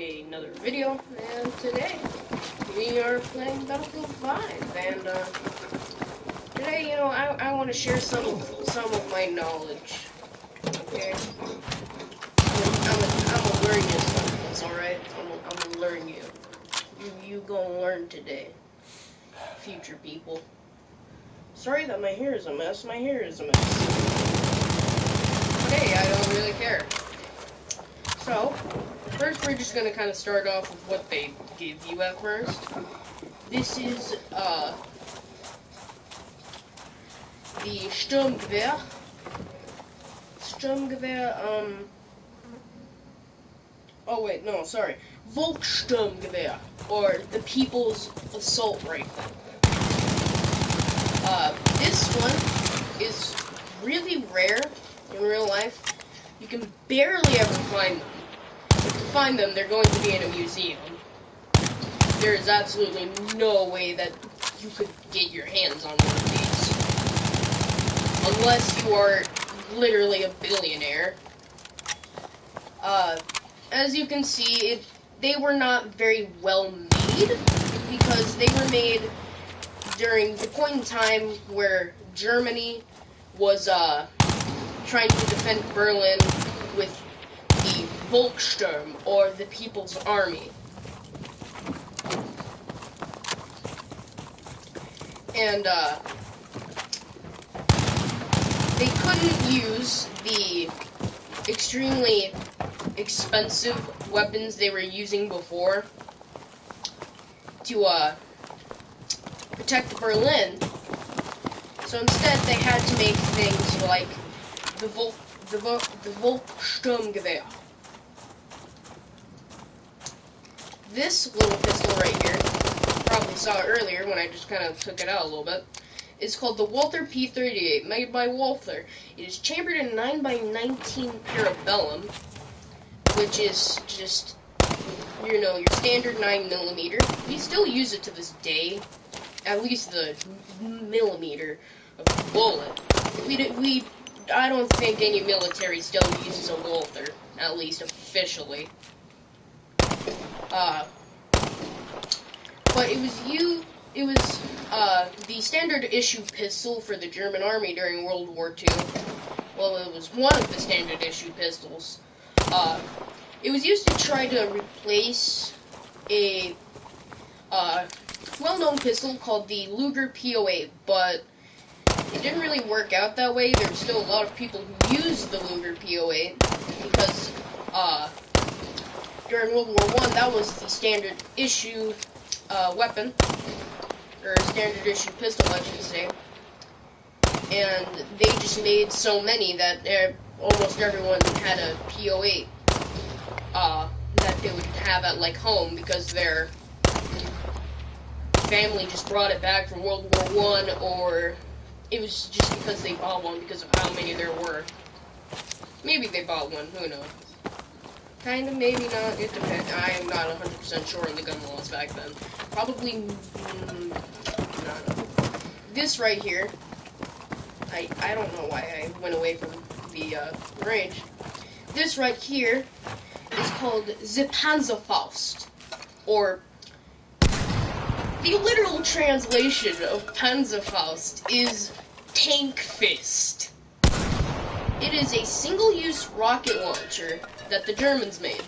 another video, and today we are playing Battlefield 5, and today, I want to share some of my knowledge. Okay, I'm gonna learn you something. It's all right. I'm gonna learn you. You gonna learn today, future people. Sorry that my hair is a mess. My hair is a mess. But hey, I don't really care. So, first we're just gonna kind of start off with what they give you at first. This is, the Sturmgewehr. Oh wait, no, sorry. Volkssturmgewehr, or the People's Assault Rifle. This one is really rare in real life. You can barely ever find them. If you find them, they're going to be in a museum. There is absolutely no way that you could get your hands on one of these. Unless you are literally a billionaire. As you can see, they were not very well made, because they were made during the point in time where Germany was, trying to defend Berlin with the Volkssturm, or the People's Army. And, they couldn't use the extremely expensive weapons they were using before to, protect Berlin. So instead, they had to make things like the Volkssturmgewehr. This little pistol right here, you probably saw it earlier when I just kind of took it out a little bit, is called the Walther P38, made by Walther. It is chambered in 9x19 parabellum, which is just, your standard 9mm. We still use it to this day, at least the millimeter of the bullet. I don't think any military still uses a Walther, at least officially. But it was the standard issue pistol for the German army during World War II. Well, it was one of the standard issue pistols. It was used to try to replace a well-known pistol called the Luger P08, but it didn't really work out that way. There were still a lot of people who used the Luger P08 because during World War I, that was the standard issue weapon, or standard issue pistol, I should say. And they just made so many that almost everyone had a P08 that they would have at home, because their family just brought it back from World War I, or it was just because they bought one because of how many there were. Maybe they bought one, who knows. Kind of, maybe not, it depends. I am not 100% sure on the gun laws back then. Probably, not. This right here, I don't know why I went away from the range. This right here is called the Panzerfaust, or the literal translation of Panzerfaust is Tank Fist. It is a single-use rocket launcher that the Germans made.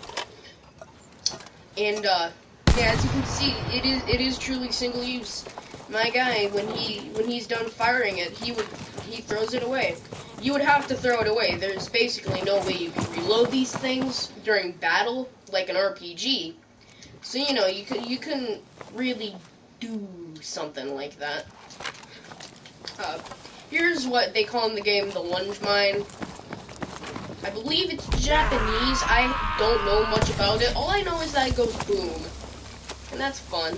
And, yeah, as you can see, it is truly single-use. My guy, when he's done firing it, he throws it away. You would have to throw it away. There's basically no way you can reload these things during battle, like an RPG. So, you couldn't really do something like that. Here's what they call in the game the lunge mine. I believe it's Japanese. I don't know much about it. All I know is that it goes boom. And that's fun.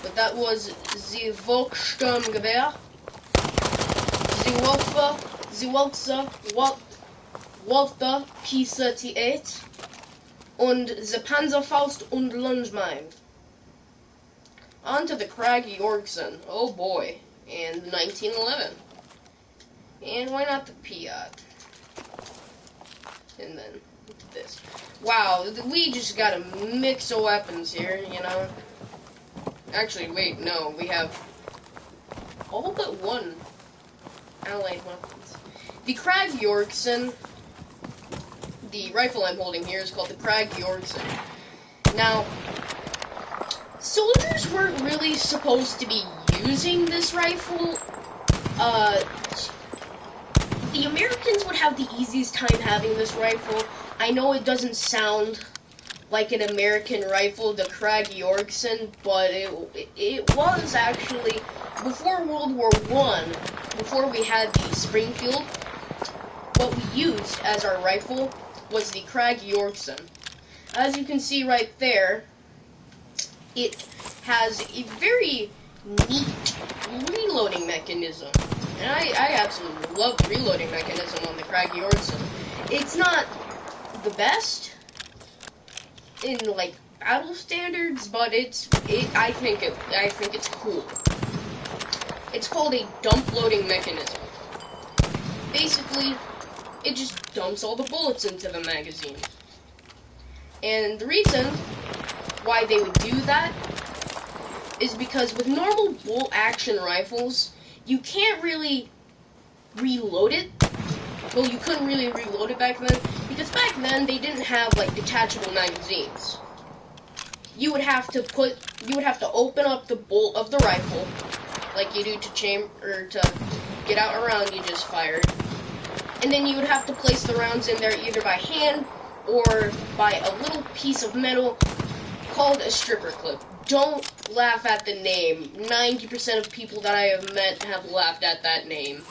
But that was the Volkssturmgewehr. Walther P38. Und the Panzerfaust und Lungemine. On to the Krag Jorgensen. Oh boy. And 1911. And why not the Piat? And then this. Wow, we just got a mix of weapons here, you know? Actually, wait, no, we have all but one allied weapons. The Krag Jorgensen, the rifle I'm holding here is called the Krag Jorgensen. Now, soldiers weren't really supposed to be using this rifle. The Americans would have the easiest time having this rifle. I know it doesn't sound like an American rifle, the Krag Jorgensen, but it was actually, before World War I, before we had the Springfield, what we used as our rifle was the Krag Jorgensen. As you can see right there, it has a very neat reloading mechanism. And I absolutely love the reloading mechanism on the Krag Jorgensen. It's not the best in like battle standards, but I think it's cool. It's called a dump loading mechanism. Basically, it just dumps all the bullets into the magazine. And the reason why they would do that is because with normal bolt action rifles, you can't really reload it. Well, you couldn't really reload it back then, because back then they didn't have like detachable magazines. You would have to open up the bolt of the rifle, like you do to get out a round you just fired, and then you would have to place the rounds in there either by hand or by a little piece of metal called a stripper clip. Don't laugh at the name. 90% of people that I have met have laughed at that name.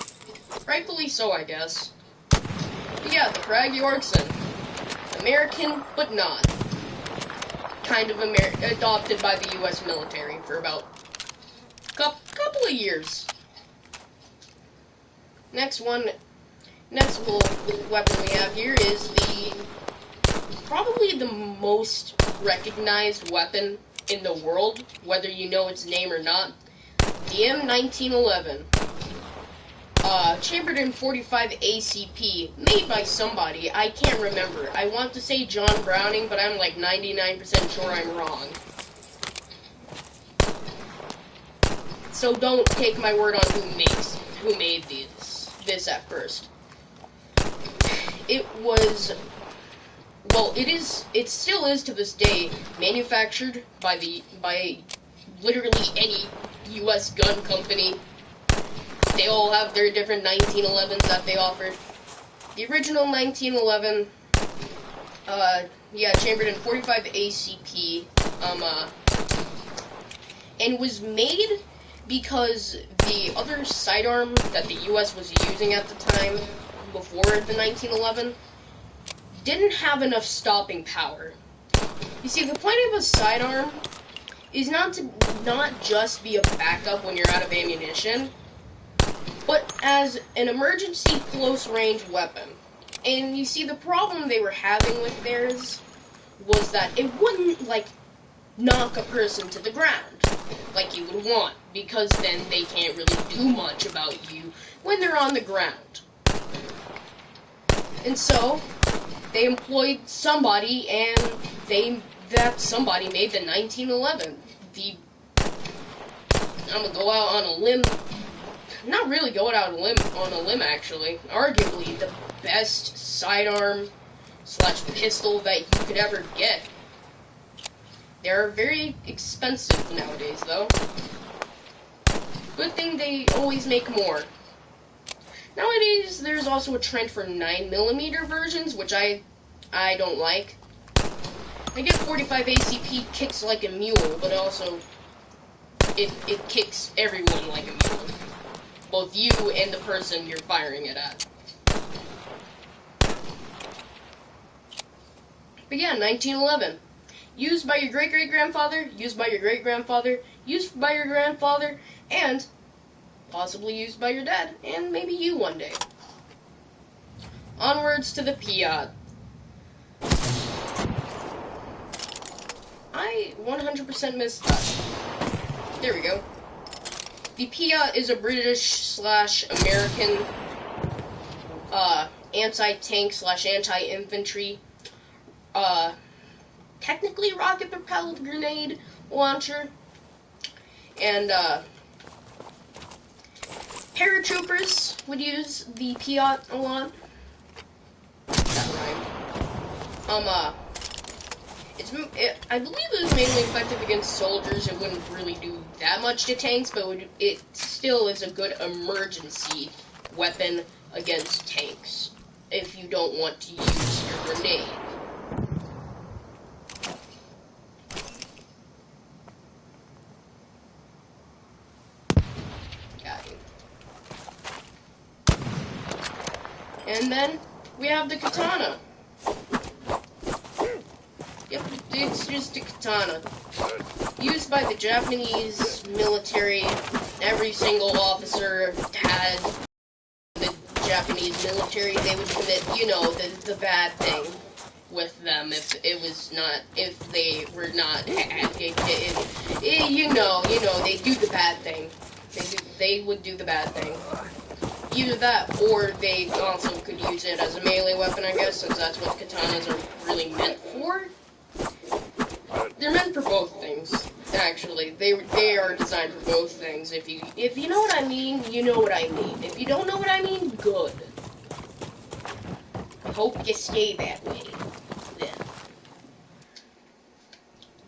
Rightfully so, I guess. But yeah, the Krag Jorgensen. American, but not. Kind of adopted by the U.S. military for about a couple of years. Next little weapon we have here is probably the most recognized weapon in the world, whether you know its name or not, the M1911. Chambered in .45 ACP, made by somebody, I can't remember. I want to say John Browning, but I'm like 99% sure I'm wrong. So don't take my word on who made this at first. It still is to this day manufactured by literally any U.S. gun company. They all have their different 1911s that they offered. The original 1911, chambered in .45 ACP, and was made because the other sidearm that the U.S. was using at the time, before the 1911, didn't have enough stopping power. You see, the point of a sidearm is not just be a backup when you're out of ammunition, but as an emergency close-range weapon. And you see, the problem they were having with theirs was that it wouldn't, like, knock a person to the ground like you would want, because then they can't really do much about you when they're on the ground. And so, they employed somebody, and that somebody made the 1911. I'm gonna go out on a limb. Not really going out on a limb, actually. Arguably the best sidearm / pistol that you could ever get. They're very expensive nowadays, though. Good thing they always make more. Nowadays, there's also a trend for 9mm versions, which I don't like. I get .45 ACP kicks like a mule, but also it kicks everyone like a mule. Both you and the person you're firing it at. But yeah, 1911. Used by your great-great-grandfather, used by your great-grandfather, used by your grandfather, and possibly used by your dad, and maybe you one day. Onwards to the Piat. I 100% missed that. There we go. The Piat is a British / American anti-tank / anti-infantry, technically rocket-propelled grenade launcher, and paratroopers would use the Piat a lot. That rhymed. I believe it was mainly effective against soldiers. It wouldn't really do that much to tanks, but it still is a good emergency weapon against tanks if you don't want to use your grenade. Got you. And then we have the katana. Yep, it's just a katana. Used by the Japanese military. Every single officer had the Japanese military. They would commit, the bad thing with them if they were not, they do the bad thing. They would do the bad thing. Either that, or they also could use it as a melee weapon, I guess, since that's what katanas are really meant for. They're meant for both things, actually. They are designed for both things. If you know what I mean, you know what I mean. If you don't know what I mean, good. I hope you stay that way. Then.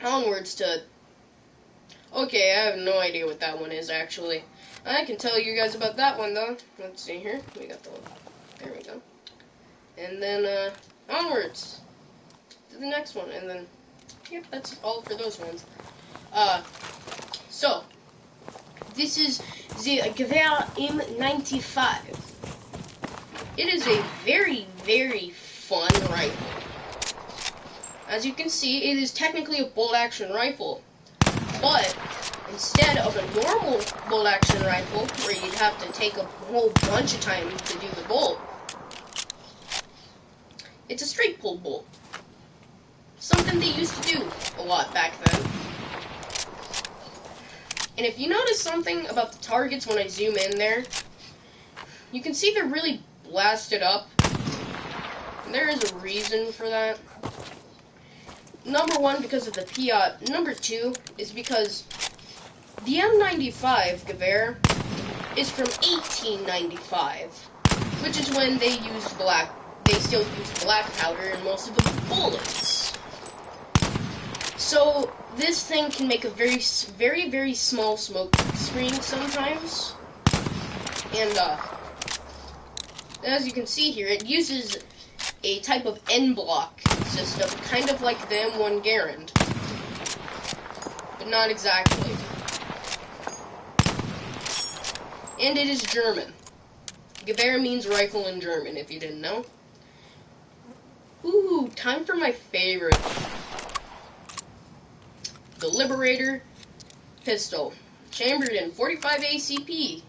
Onwards to... Okay, I have no idea what that one is, actually. I can tell you guys about that one, though. Let's see here. We got the one. There we go. And then, onwards to the next one, and then... Yep, that's all for those ones. So, this is the Gewehr M95. It is a very, very fun rifle. As you can see, it is technically a bolt-action rifle, but instead of a normal bolt-action rifle, where you'd have to take a whole bunch of time to do the bolt, it's a straight pull bolt. Something they used to do a lot back then. And if you notice something about the targets when I zoom in there, you can see they're really blasted up. And there is a reason for that. Number one, because of the Piat. Number two is because the M95 Gewehr is from 1895, which is when they still used black powder in most of the bullets. So, this thing can make a very, very, very small smoke screen sometimes. And, as you can see here, it uses a type of N-block system, kind of like the M1 Garand. But not exactly. And it is German. Gewehr means rifle in German, if you didn't know. Ooh, time for my favorite. The Liberator pistol, chambered in 45 ACP,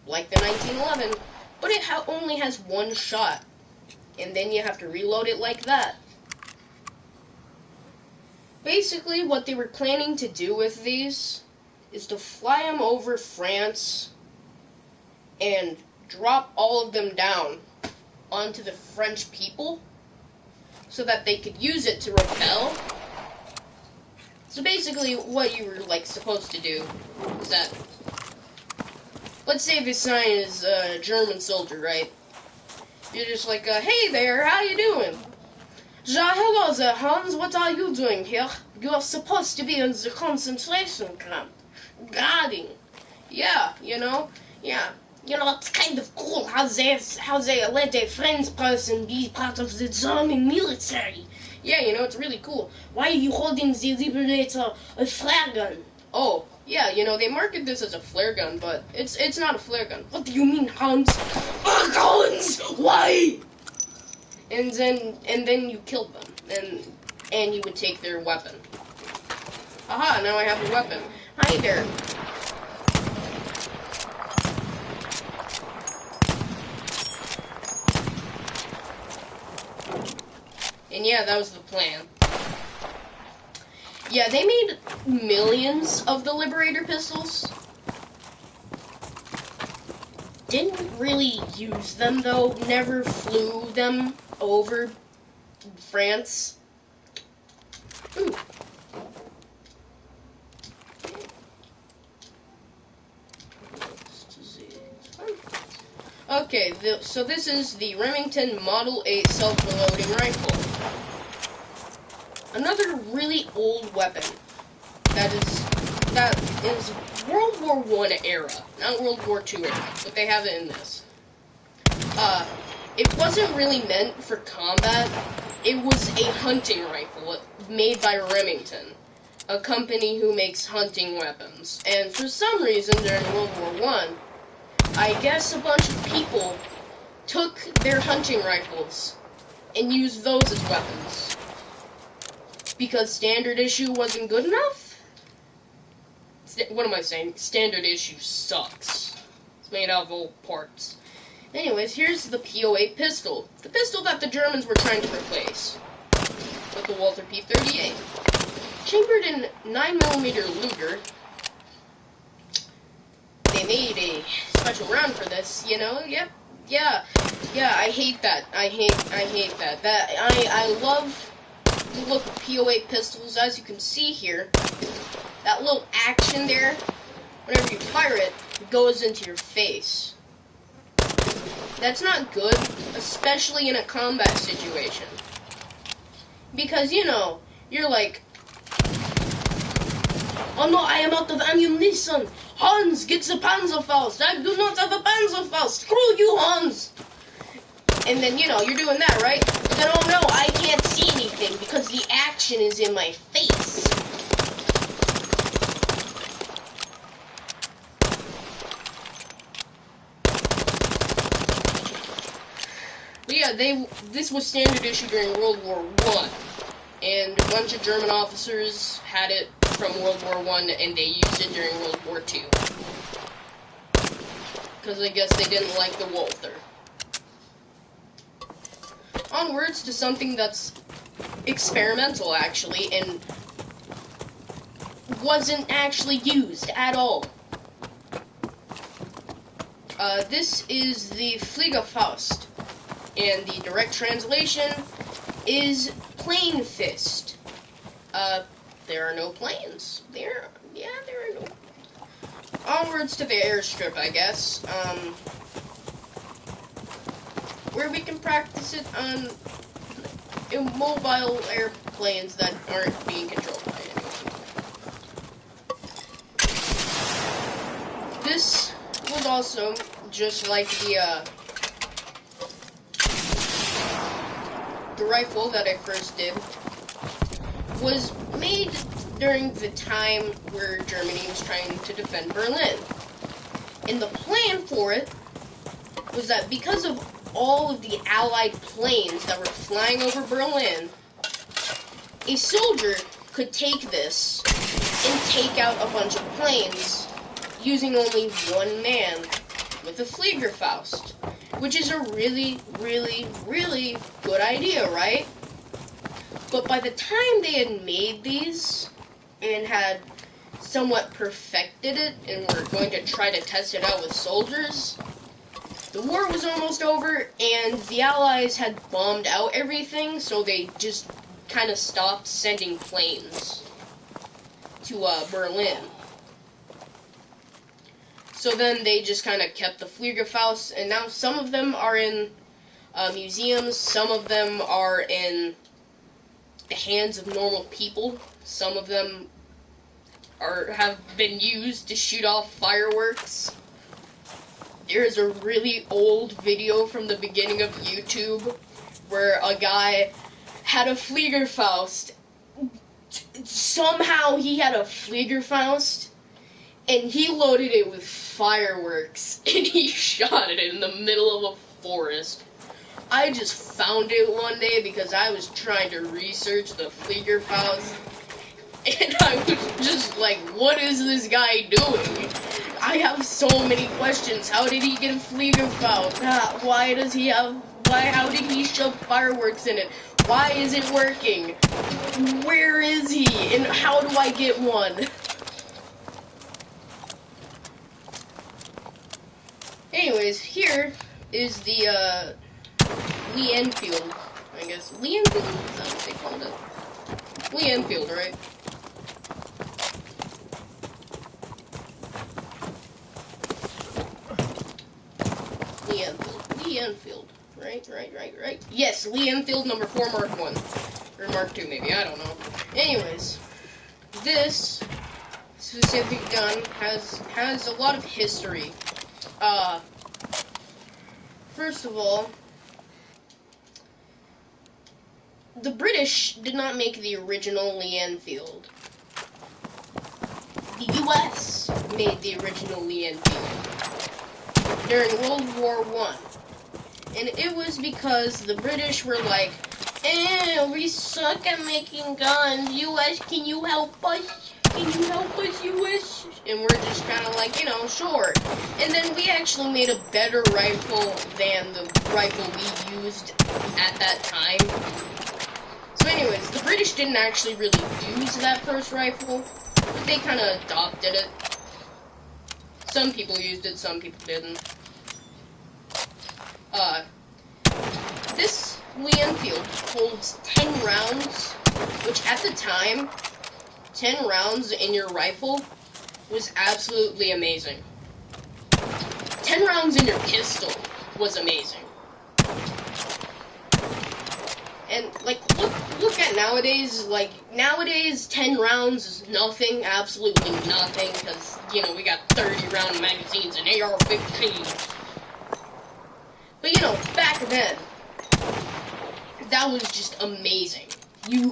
like the 1911, but it only has one shot, and then you have to reload it like that. Basically, what they were planning to do with these is to fly them over France and drop all of them down onto the French people so that they could use it to repel. So basically, what you were, supposed to do is that, let's say this sign is a German soldier, right? You're just like, hey there, how you doing? Ja, hello there, Hans, what are you doing here? You are supposed to be in the concentration camp. Guarding. Yeah, yeah. It's kind of cool how they let a French person be part of the German military. Yeah, it's really cool. Why are you holding the Liberator a flare gun? Oh, yeah, they market this as a flare gun, but it's not a flare gun. What do you mean, Hans? Guns! Why? And then you killed them, and you would take their weapon. Aha, now I have a weapon. Hi there. And yeah, that was the plan. Yeah, they made millions of the Liberator pistols. didn't really use them though, never flew them over France. Ooh. Okay, so this is the Remington Model 8 self-reloading rifle. Another really old weapon that is World War I era, not World War II era, but they have it in this. It wasn't really meant for combat. It was a hunting rifle made by Remington, a company who makes hunting weapons. And for some reason during World War I guess a bunch of people took their hunting rifles and used those as weapons. Because standard issue wasn't good enough? What am I saying? Standard issue sucks. It's made out of old parts. Anyways, here's the P08 pistol. The pistol that the Germans were trying to replace with the Walther P38. Chambered in 9mm Luger. They made a special round for this, you know? Yep. Yeah, I hate that. I hate that. I love the look of P08 pistols, as you can see here. That little action there, whenever you fire it, it goes into your face. That's not good, especially in a combat situation. Because, you know, you're like, oh no, I am out of ammunition. Hans, get the Panzerfaust. I do not have a Panzerfaust. Screw you, Hans. And then, you know, you're doing that, right? But then, oh no, I can't see anything because the action is in my face. But yeah, this was standard issue during World War I. And a bunch of German officers had it from World War I, and they used it during World War II. Because I guess they didn't like the Walther. Onwards to something that's experimental, actually, and wasn't actually used at all. This is the Fliegerfaust, and the direct translation is plane fist. There are no planes. There are no. Onwards to the airstrip, I guess. Where we can practice it on immobile airplanes that aren't being controlled by anyone. This was also just like the rifle that I first did, was made during the time where Germany was trying to defend Berlin. And the plan for it was that because of all of the Allied planes that were flying over Berlin, a soldier could take this and take out a bunch of planes using only one man with a Fliegerfaust, which is a really, really, really good idea, right? But by the time they had made these and had somewhat perfected it and were going to try to test it out with soldiers, the war was almost over and the Allies had bombed out everything, so they just kind of stopped sending planes to Berlin. So then they just kind of kept the Fliegerfaust, and now some of them are in museums, some of them are in the hands of normal people, some of them have been used to shoot off fireworks. There's a really old video from the beginning of YouTube where a guy had a Fliegerfaust. Somehow he had a Fliegerfaust, and he loaded it with fireworks, and he shot it in the middle of a forest. I just found it one day because I was trying to research the Fliegerfaust, and I was just like, what is this guy doing? I have so many questions. How did he get a Fliegerfaust? How did he shove fireworks in it? Why is it working? Where is he? And how do I get one? Anyways, here is the Lee Enfield, I guess. Lee Enfield? Is that what they called it? Lee Enfield, right? Lee Enfield. Lee Enfield. Right. Yes, Lee Enfield number 4 Mark 1. Or Mark 2, maybe. I don't know. Anyways, this specific gun has a lot of history. First of all, the British did not make the original Lee Enfield. The US made the original Lee Enfield during World War I. And it was because the British were like, we suck at making guns. US, can you help us? Can you help us, US? And we're just kind of like, sure. And then we actually made a better rifle than the rifle we used at that time. So anyways, the British didn't actually really use that first rifle, but they kind of adopted it. Some people used it, some people didn't. This Lee Enfield holds 10 rounds, which at the time, 10 rounds in your rifle was absolutely amazing. 10 rounds in your pistol was amazing. And, look at nowadays, nowadays 10 rounds is nothing, absolutely nothing, because, we got 30-round magazines and AR-15. But, back then, that was just amazing. You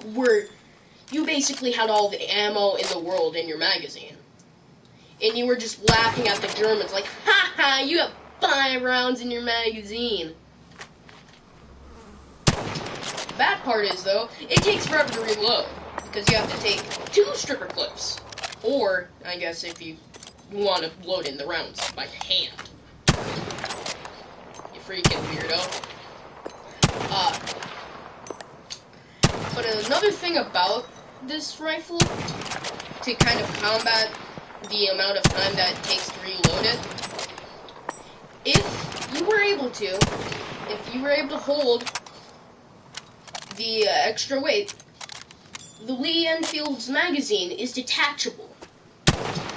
basically had all the ammo in the world in your magazine. And you were just laughing at the Germans like, ha, you have 5 rounds in your magazine. The bad part is, though, it takes forever to reload, because you have to take 2 stripper clips. Or, I guess, if you want to load in the rounds by hand. You freaking weirdo. But another thing about this rifle, to kind of combat the amount of time that it takes to reload it, if you were able to hold the extra weight, the Lee Enfield's magazine is detachable.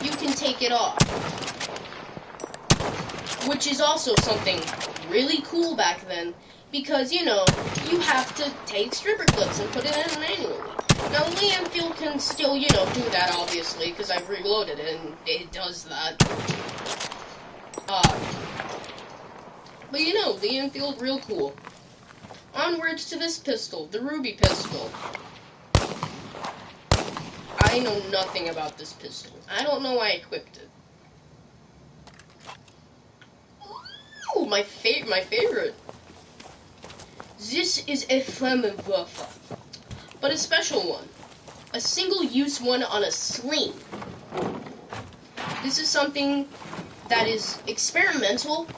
You can take it off. Which is also something really cool back then, because, you have to take stripper clips and put it in manually. Now, the Lee Enfield can still, do that, obviously, because I've reloaded it, and it does that. But, Lee Enfield, real cool. Onwards to this pistol, the Ruby pistol. I know nothing about this pistol. I don't know why I equipped it. Ooh, my favorite. This is a Flammenwerfer, but a special one. A single-use one on a sling. This is something that is experimental,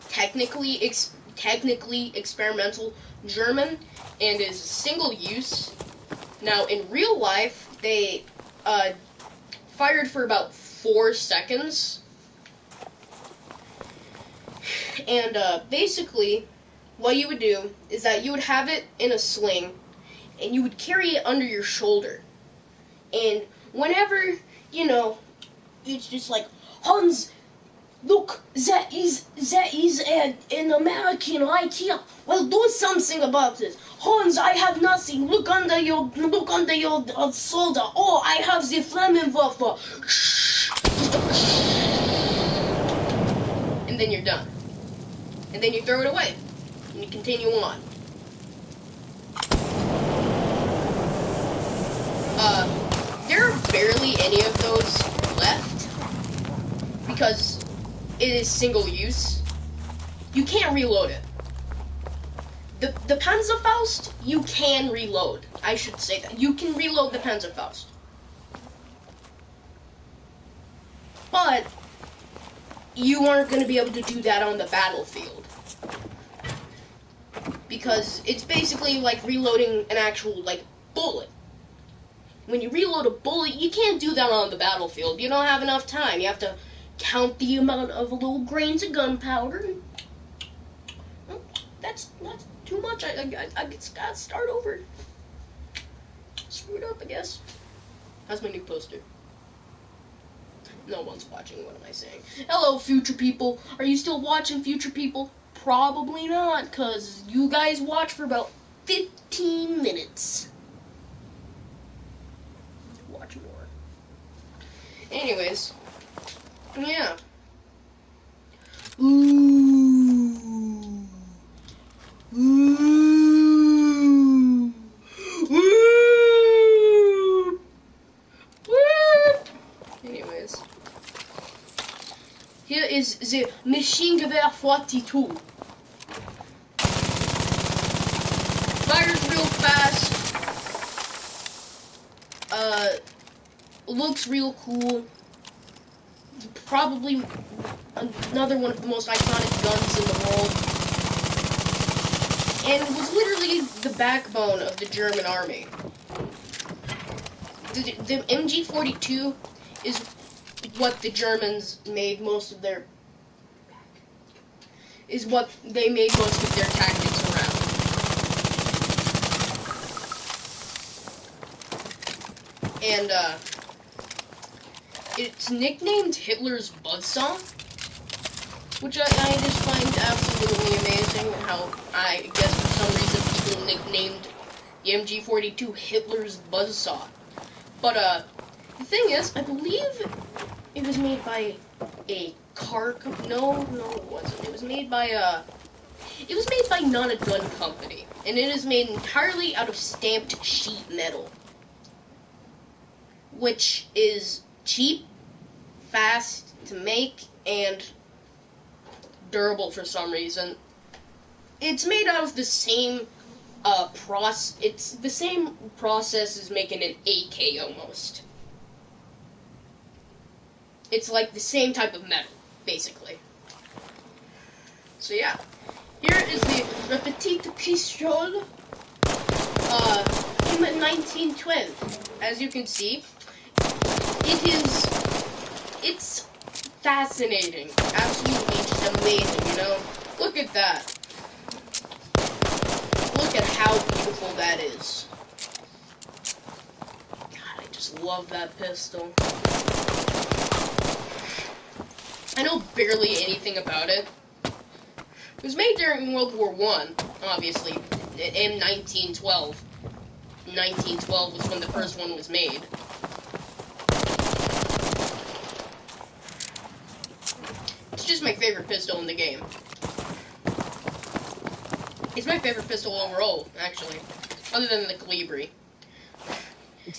technically experimental German, and is single-use. Now, in real life, they fired for about 4 seconds. And basically, what you would do is that you would have it in a sling, and you would carry it under your shoulder. And whenever, it's just like, Hans, look, that is an American right here. Well, do something about this. Hans, I have nothing. Look under your shoulder. Oh, I have the Flammenwerfer. And then you're done. And then you throw it away. And you continue on. There are barely any of those left. Because it is single use. You can't reload it. The Panzerfaust, you can reload. I should say that. You can reload the Panzerfaust. But you aren't going to be able to do that on the battlefield. Because it's basically like reloading an actual, bullet. When you reload a bullet, you can't do that on the battlefield. You don't have enough time. You have to count the amount of little grains of gunpowder. That's not too much. I just gotta start over. Screwed up, I guess. How's my new poster? No one's watching. What am I saying? Hello, future people. Are you still watching, future people? Probably not, because you guys watch for about 15 minutes. Watch more. Anyways, yeah. Ooh. Ooh. Ooh. Woo. Anyways. Here is the machine gewehr 42. Fires real fast. Looks real cool. Probably another one of the most iconic guns in the world. And it was literally the backbone of the German army. The MG42 is what the Germans made most of their tactics around. And it's nicknamed Hitler's Buzzsaw, which I just find absolutely amazing. How I guess for some reason people nicknamed the MG42 Hitler's Buzzsaw. But the thing is, I believe it was made by a car company. No, it wasn't. It was made by not a gun company, and it is made entirely out of stamped sheet metal, which is cheap, fast to make, and durable for some reason. It's made out of the same it's the same process as making an AK almost. It's like the same type of metal, basically. So yeah, here is the Petite Pistole in 1912. As you can see, it's fascinating, absolutely just amazing, you know? Look at that. Look at how beautiful that is. God, I just love that pistol. I know barely anything about it. It was made during World War I, obviously, in 1912. 1912 was when the first one was made. It's just my favorite pistol in the game. It's my favorite pistol overall, actually, other than the Calibri.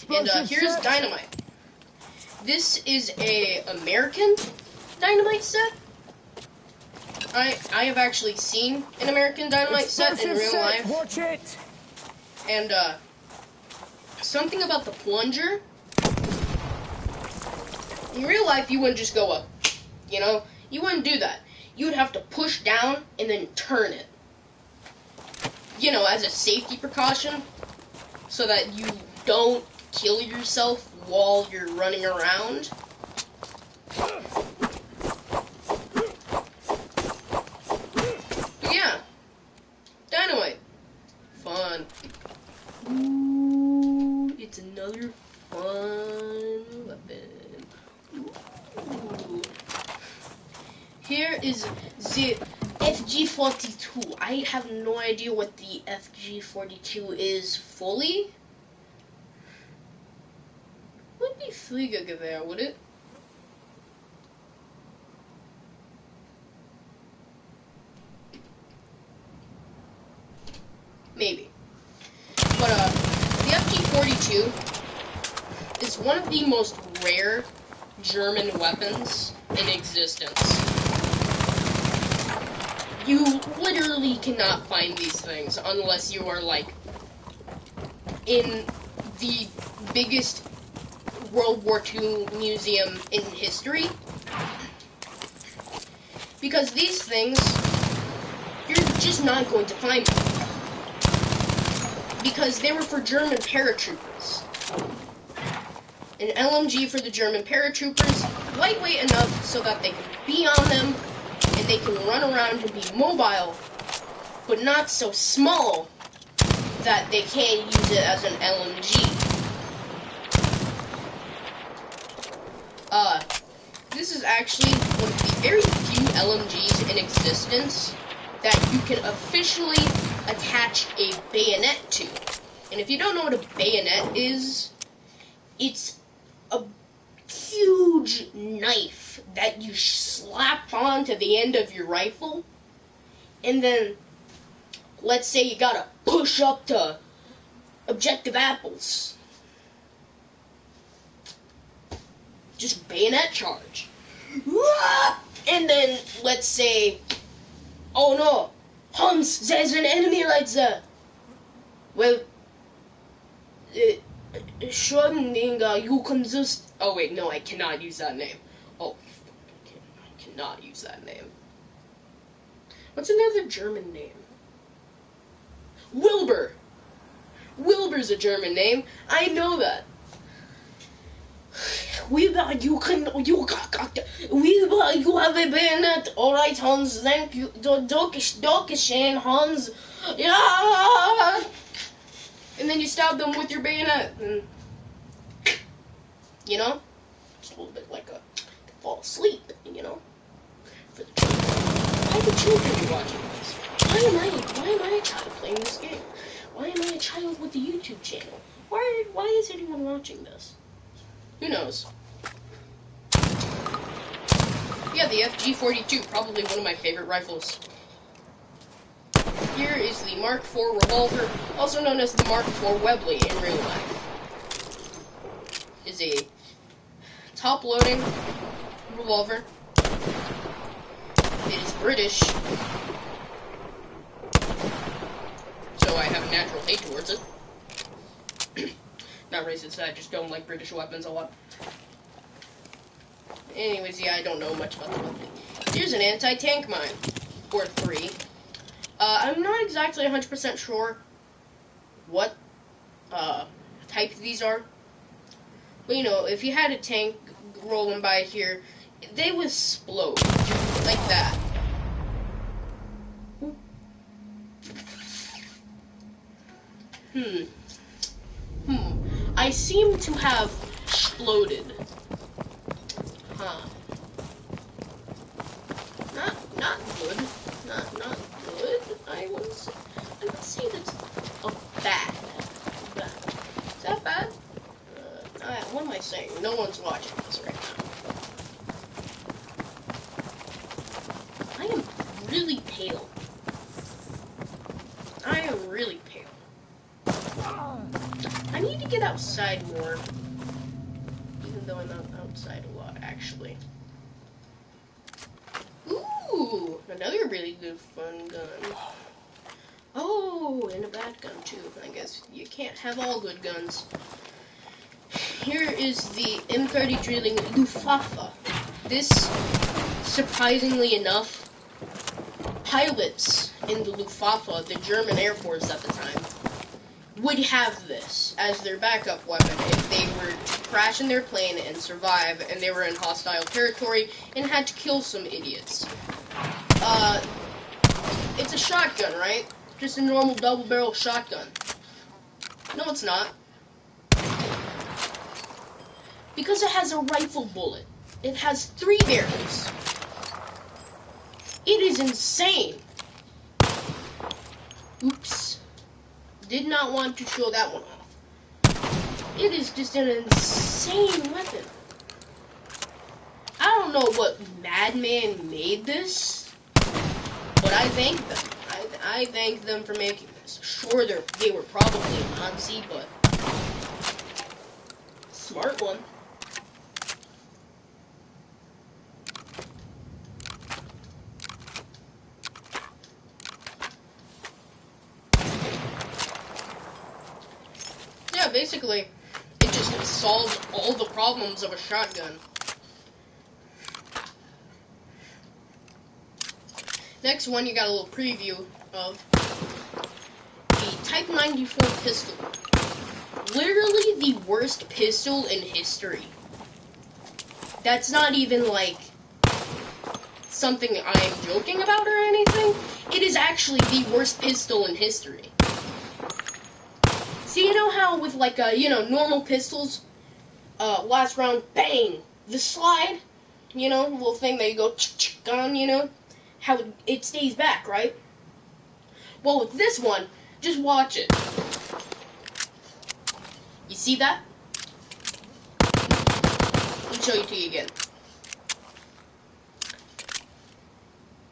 And here's dynamite. This is a American dynamite set. I have actually seen an American dynamite set in real life. Watch it. And something about the plunger. In real life, you wouldn't just go up. You know, you wouldn't do that. You would have to push down and then turn it. You know, as a safety precaution, so that you don't kill yourself while you're running around. But yeah, dynamite, fun. Ooh, it's another fun weapon. Ooh. Here is the sg1234. I have no idea what the sg1234 is fully. Would be Fliegergewehr, would it? Maybe. But the sg42 is one of the most rare German weapons in existence. You literally cannot find these things unless you are, like, in the biggest World War II museum in history. Because these things, you're just not going to find them. Because they were for German paratroopers. An LMG for the German paratroopers, lightweight enough so that they can be on them and they can run around and be mobile, but not so small that they can't use it as an LMG. This is actually one of the very few LMGs in existence that you can officially attach a bayonet to. And if you don't know what a bayonet is, it's a huge knife that you slap onto the end of your rifle, and then, let's say you gotta push up to objective apples. Just bayonet charge. And then, let's say, oh no, Hans, there's an enemy right there. Well, Schrödinger, you can just... Oh wait, no, I cannot use that name. Oh, I cannot use that name. What's another German name? Wilbur. Wilbur's a German name. I know that. Wilbur, you have a bayonet. Alright, Hans, thank you. Dankeschön, Hans. Yeah! And then you stab them with your bayonet. And, you know? Just a little bit like a fall asleep, you know? For the children. Why the children be watching this? Why am I a child playing this game? Why am I a child with a YouTube channel? Why is anyone watching this? Who knows? Yeah, the sg1234, probably one of my favorite rifles. Here is the Mark IV revolver, also known as the Mark IV Webley in real life. Is a top-loading revolver. It is British, so I have a natural hate towards it. Not racist, I just don't like British weapons a lot. Anyways, yeah, I don't know much about the weapon. Here's an anti-tank mine, or 3. I'm not exactly 100% sure what type these are. But, you know, if you had a tank rolling by here, they would explode. Like that. I seem to have exploded. Huh. Not good. Not good. I would say that's bad. Is that bad? What am I saying? No one's watching this right now. I am really pale. I am really pale. I need to get outside more. Even though I'm not outside a lot, actually. Ooh, another really good fun gun. Oh, and a bad gun too. I guess you can't have all good guns. Here is the M33 Luftwaffe. This, surprisingly enough, pilots in the Luftwaffe, the German Air Force at the time, would have this as their backup weapon if they were to crash in their plane and survive and they were in hostile territory and had to kill some idiots. It's a shotgun, right? Just a normal double-barrel shotgun. No, it's not. Because it has a rifle bullet. It has 3 barrels. It is insane. Oops. Did not want to show that one off. It is just an insane weapon. I don't know what madman made this, but I thank them. I thank them for making this. Sure, they were probably a Nazi, but smart one. Yeah, basically, it just solves all the problems of a shotgun. Next one, you got a little preview of the Type 94 pistol. Literally the worst pistol in history. That's not even, like, something I'm joking about or anything. It is actually the worst pistol in history. See, you know how with, like, normal pistols, last round, bang, the slide, little thing that you go on, how it stays back, right? Well, with this one, just watch it. You see that? Let me show it to you again.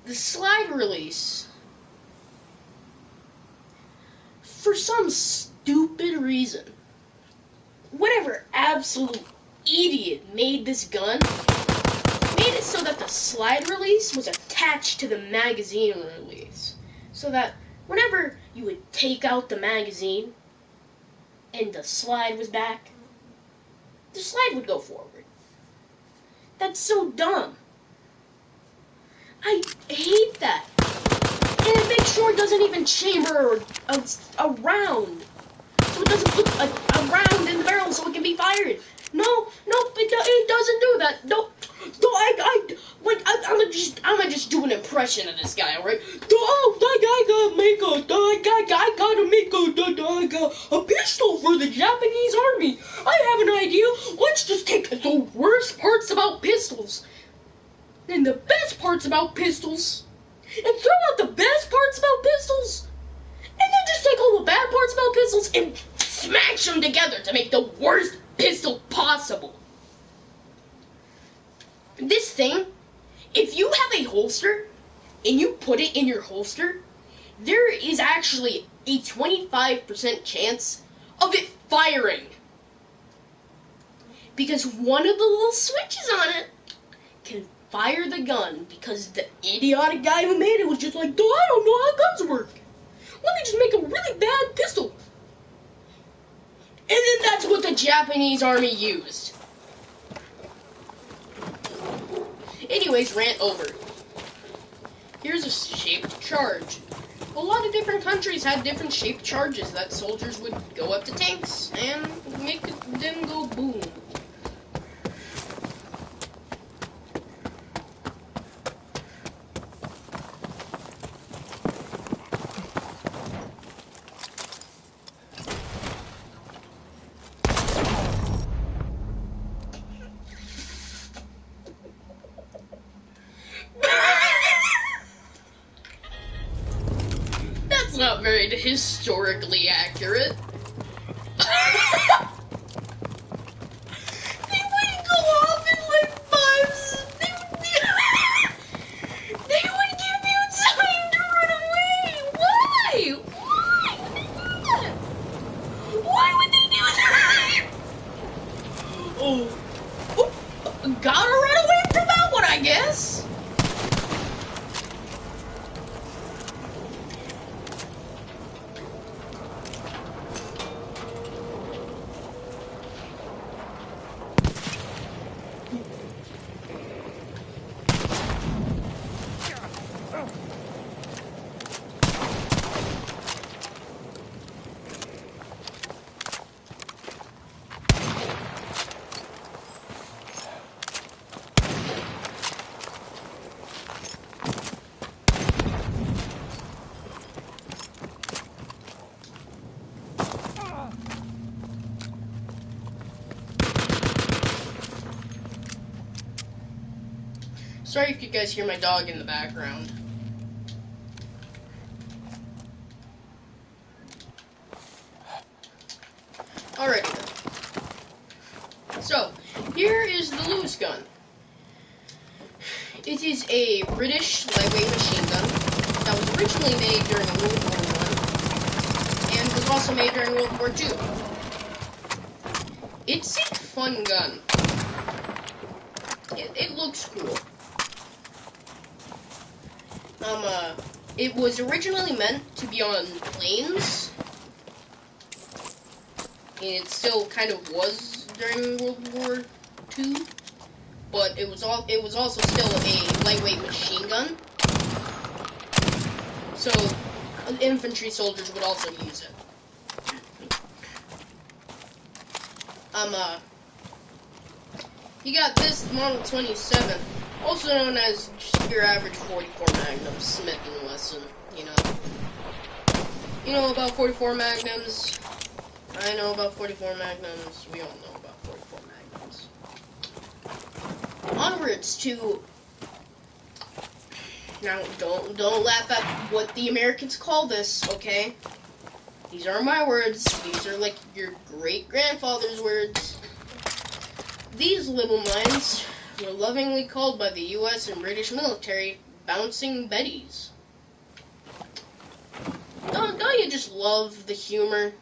The slide release, for some stupid reason, whatever absolute idiot made this gun, made it so that the slide release was attached to the magazine release. So that whenever you would take out the magazine and the slide was back, the slide would go forward. That's so dumb. I hate that. And it makes sure it doesn't even chamber around. So it doesn't put a round in the barrel so it can be fired. No, it doesn't do that. No, I'm gonna just do an impression of this guy, alright? I gotta make a pistol for the Japanese army. I have an idea. Let's just take the worst parts about pistols and the best parts about pistols and throw out the best parts about pistols and then just take all the bad parts about pistols and smash them together to make the worst pistol possible. This thing, if you have a holster and you put it in your holster, there is actually a 25% chance of it firing. Because one of the little switches on it can fire the gun, because the idiotic guy who made it was just like, I don't know how guns work. Let me just make a really bad pistol. And then that's what the Japanese army used. Anyways, rant over. Here's a shaped charge. A lot of different countries had different shaped charges that soldiers would go up to tanks and make them go boom. That's not very historically accurate. They wouldn't go off in like 5 they would give you time to run away. Why? Why would they do that? Why would they do that? Oh, gotta run away from that one, I guess. Sorry if you guys hear my dog in the background. Alrighty then. So, here is the Lewis gun. It is a British lightweight machine gun that was originally made during World War I and was also made during World War II. It's a fun gun. It looks cool. It was originally meant to be on planes, and it still kind of was during World War II, but it was also still a lightweight machine gun, so infantry soldiers would also use it. You got this Model 27, also known as just your average 44 Magnum Smith & Wesson, you know. You know about 44 Magnums? I know about 44 Magnums. We all know about 44 Magnums. Onwards to... Now, don't laugh at what the Americans call this, okay? These aren't my words. These are like your great-grandfather's words. These little mines were lovingly called by the U.S. and British military bouncing Betties. Don't you just love the humor?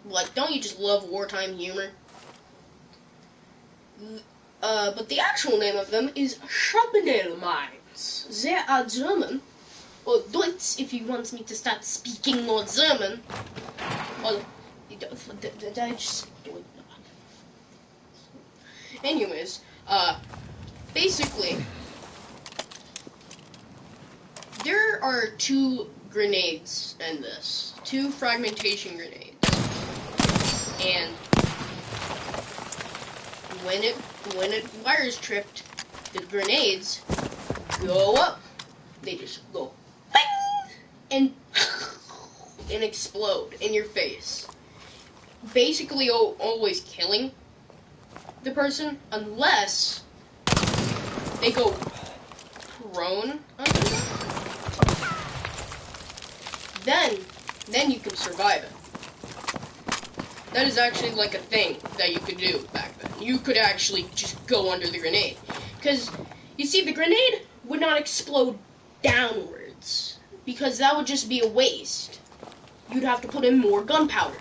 Like, don't you just love wartime humor? But the actual name of them is Shrapnel mines. They are German, or Deutsch if you want me to start speaking more German. Or, anyways, basically, there are 2 grenades in this. 2 fragmentation grenades. And when it wires tripped, the grenades go up. They just go bang and explode in your face. Basically always killing the person unless they go prone under them. Then you can survive it. That is actually like a thing that you could do back then. You could actually just go under the grenade. Because, you see, the grenade would not explode downwards. Because that would just be a waste. You'd have to put in more gunpowder.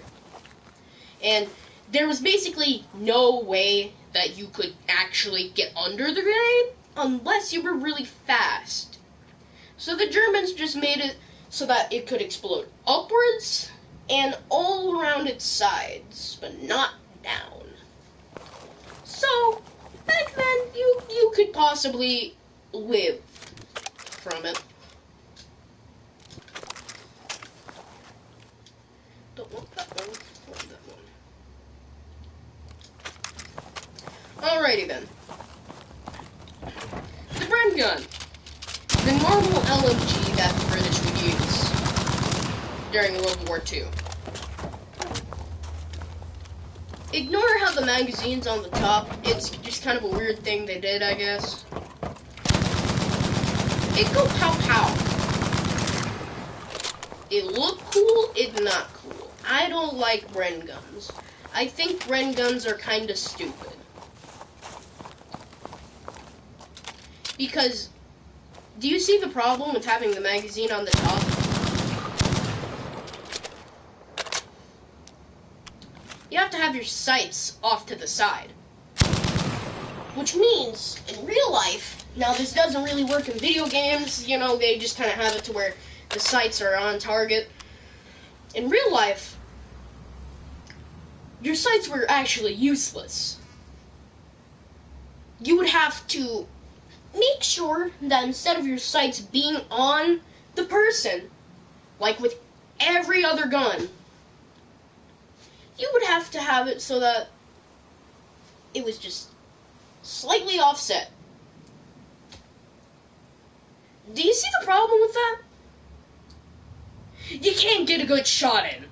And there was basically no way that you could actually get under the grenade unless you were really fast. So the Germans just made it so that it could explode upwards and all around its sides, but not down. So, back then, you could possibly live from it. Don't want that one, want that one. Alrighty then. The Bren gun. The normal LMG that the British would use during World War II. Ignore how the magazine's on the top. It's just kind of a weird thing they did, I guess. It go pow-pow. It look cool, it not cool. I don't like Bren guns. I think Bren guns are kind of stupid. Because, do you see the problem with having the magazine on the top? You have to have your sights off to the side. Which means, in real life, now this doesn't really work in video games, you know, they just kind of have it to where the sights are on target. In real life, your sights were actually useless. You would have to make sure that instead of your sights being on the person, like with every other gun, you would have to have it so that it was just slightly offset. Do you see the problem with that? You can't get a good shot in.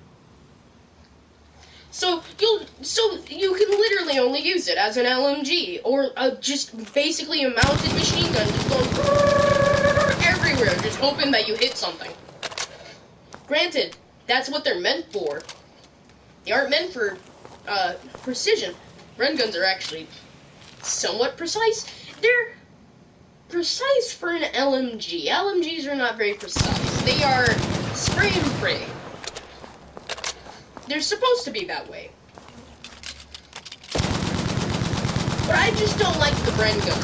So you can literally only use it as an LMG or just basically a mounted machine gun just going everywhere, just hoping that you hit something. Granted, that's what they're meant for. They aren't meant for precision. Bren guns are actually somewhat precise. They're precise for an LMG. LMGs are not very precise. They are spray and pray. They're supposed to be that way. But I just don't like the Bren gun.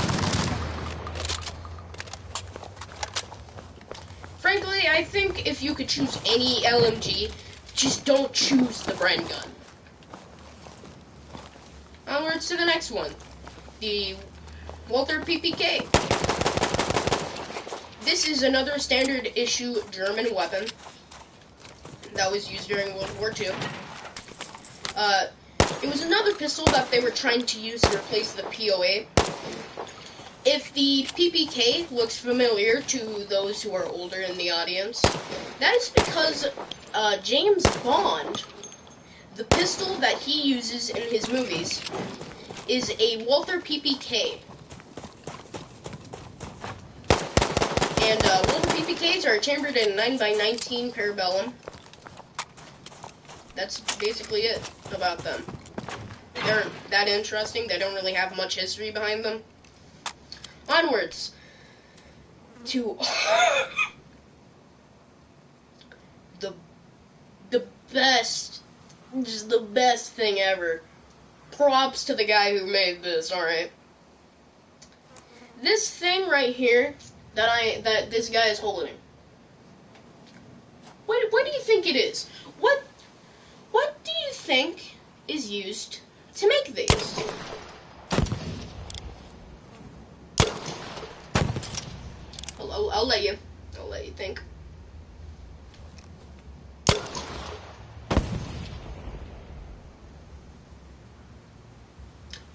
Frankly, I think if you could choose any LMG, just don't choose the Bren gun. Onwards to the next one. The Walther PPK. This is another standard issue German weapon that was used during World War II. It was another pistol that they were trying to use to replace the POA. If the PPK looks familiar to those who are older in the audience, that is because James Bond, the pistol that he uses in his movies, is a Walther PPK. And Walther PPKs are chambered in 9x19 parabellum. That's basically it about them. They aren't that interesting. They don't really have much history behind them. Onwards to the best, just the best thing ever. Props to the guy who made this. All right, this thing right here that this guy is holding. What do you think it is? What do you think is used to make these? I'll let you think.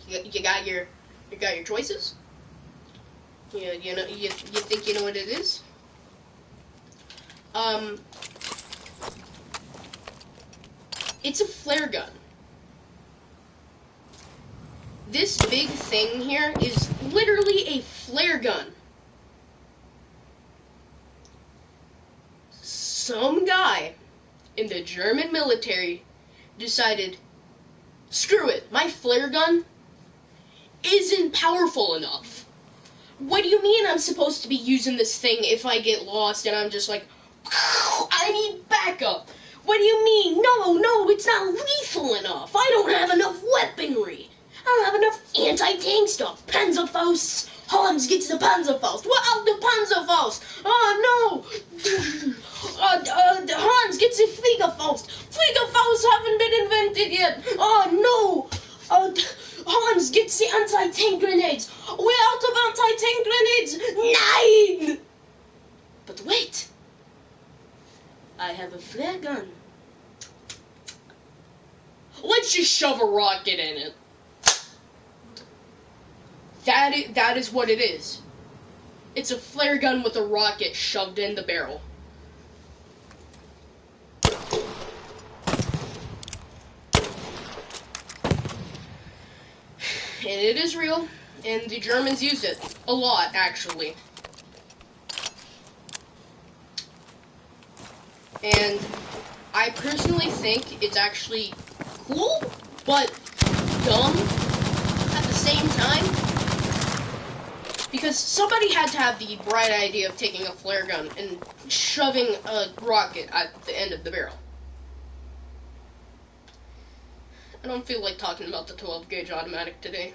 You got your choices? You think you know what it is? It's a flare gun. This big thing here is literally a flare gun. Some guy in the German military decided, screw it, my flare gun isn't powerful enough. What do you mean I'm supposed to be using this thing if I get lost and I'm just like, I need backup? What do you mean? No, it's not lethal enough. I don't have enough weaponry. I don't have enough anti-tank stuff. Panzerfaust. Hans gets the Panzerfaust. What out the Panzerfaust? Oh no! Hans gets the Fliegerfaust. Fliegerfaust haven't been invented yet. Oh no! Hans gets the anti-tank grenades. We're out of anti-tank grenades. 9! But wait. I have a flare gun. Let's just shove a rocket in it. That is what it is. It's a flare gun with a rocket shoved in the barrel. And it is real, and the Germans use it a lot, actually. And I personally think it's actually cool, but dumb at the same time. Because somebody had to have the bright idea of taking a flare gun and shoving a rocket at the end of the barrel. I don't feel like talking about the 12 gauge automatic today.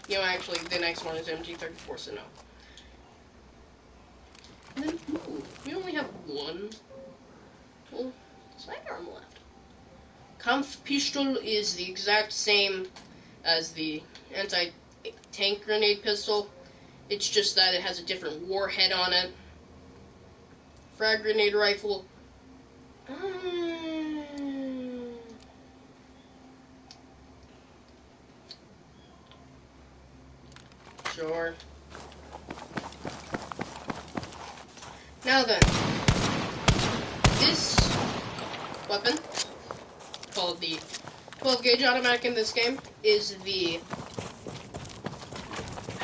You know, actually, the next one is sg1234, so no. And then, ooh, we only have one sidearm left. Kampfpistol is the exact same as the anti-tank grenade pistol. It's just that it has a different warhead on it. Frag grenade rifle. Sure. Now then, this weapon, called the 12 gauge automatic in this game, is the,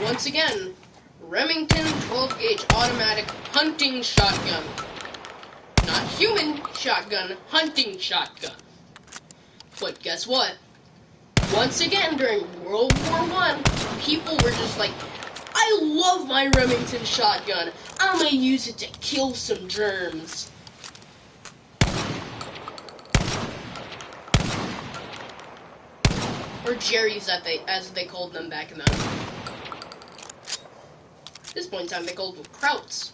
once again, Remington 12 gauge automatic hunting shotgun. Not human shotgun, hunting shotgun. But guess what? Once again, during World War I, people were just like, I love my Remington shotgun. I'm gonna use it to kill some germs. Or Jerry's, as they called them back then. At this point in time, they called them Krauts.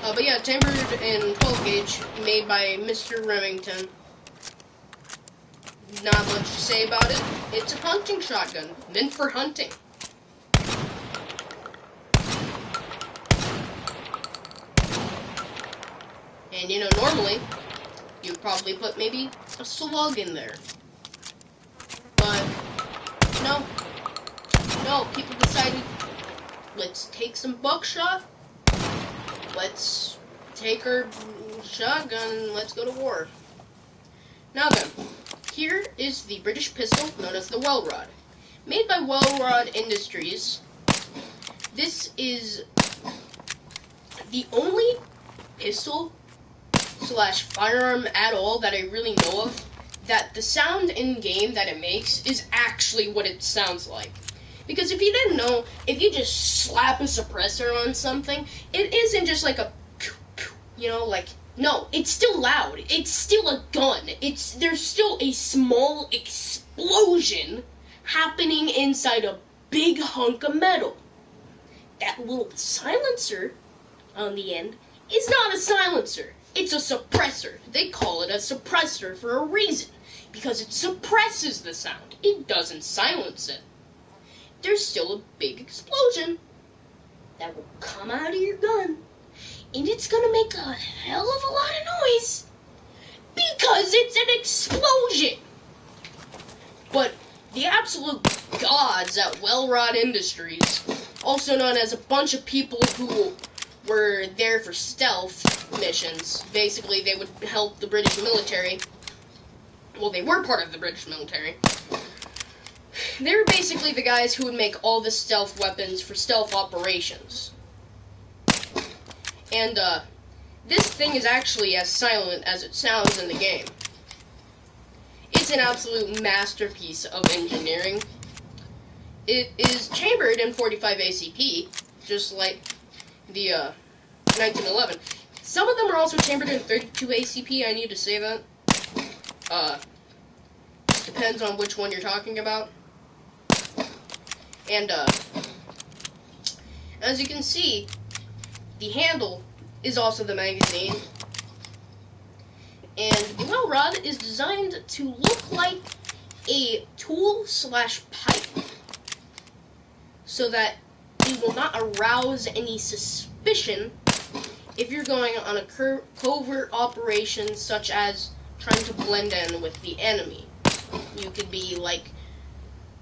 But yeah, chambered in 12 gauge, made by Mr. Remington. Not much to say about it. It's a hunting shotgun, meant for hunting. And you know, normally, you'd probably put maybe a slug in there. But no, people decided, let's take some buckshot. Let's take our shotgun and let's go to war. Now then, here is the British pistol known as the Welrod. Made by Welrod Industries. This is the only pistol / firearm at all that I really know of that the sound in game that it makes is actually what it sounds like. Because if you didn't know, if you just slap a suppressor on something, it isn't just like a, no, it's still loud. It's still a gun. There's still a small explosion happening inside a big hunk of metal. That little silencer on the end is not a silencer. It's a suppressor. They call it a suppressor for a reason. Because it suppresses the sound. It doesn't silence it. There's still a big explosion that will come out of your gun. And it's going to make a hell of a lot of noise. Because it's an explosion. But the absolute gods at Welrod Industries, also known as a bunch of people who were there for stealth missions. Basically, they would help the British military. Well, they were part of the British military. They were basically the guys who would make all the stealth weapons for stealth operations. And, this thing is actually as silent as it sounds in the game. It's an absolute masterpiece of engineering. It is chambered in 45 ACP, just like the 1911. Some of them are also chambered in 32 ACP, I need to say that. Depends on which one you're talking about. And, as you can see, the handle is also the magazine. And the Welrod is designed to look like a tool / pipe, so that it will not arouse any suspicion if you're going on a covert operation such as trying to blend in with the enemy. You could be like,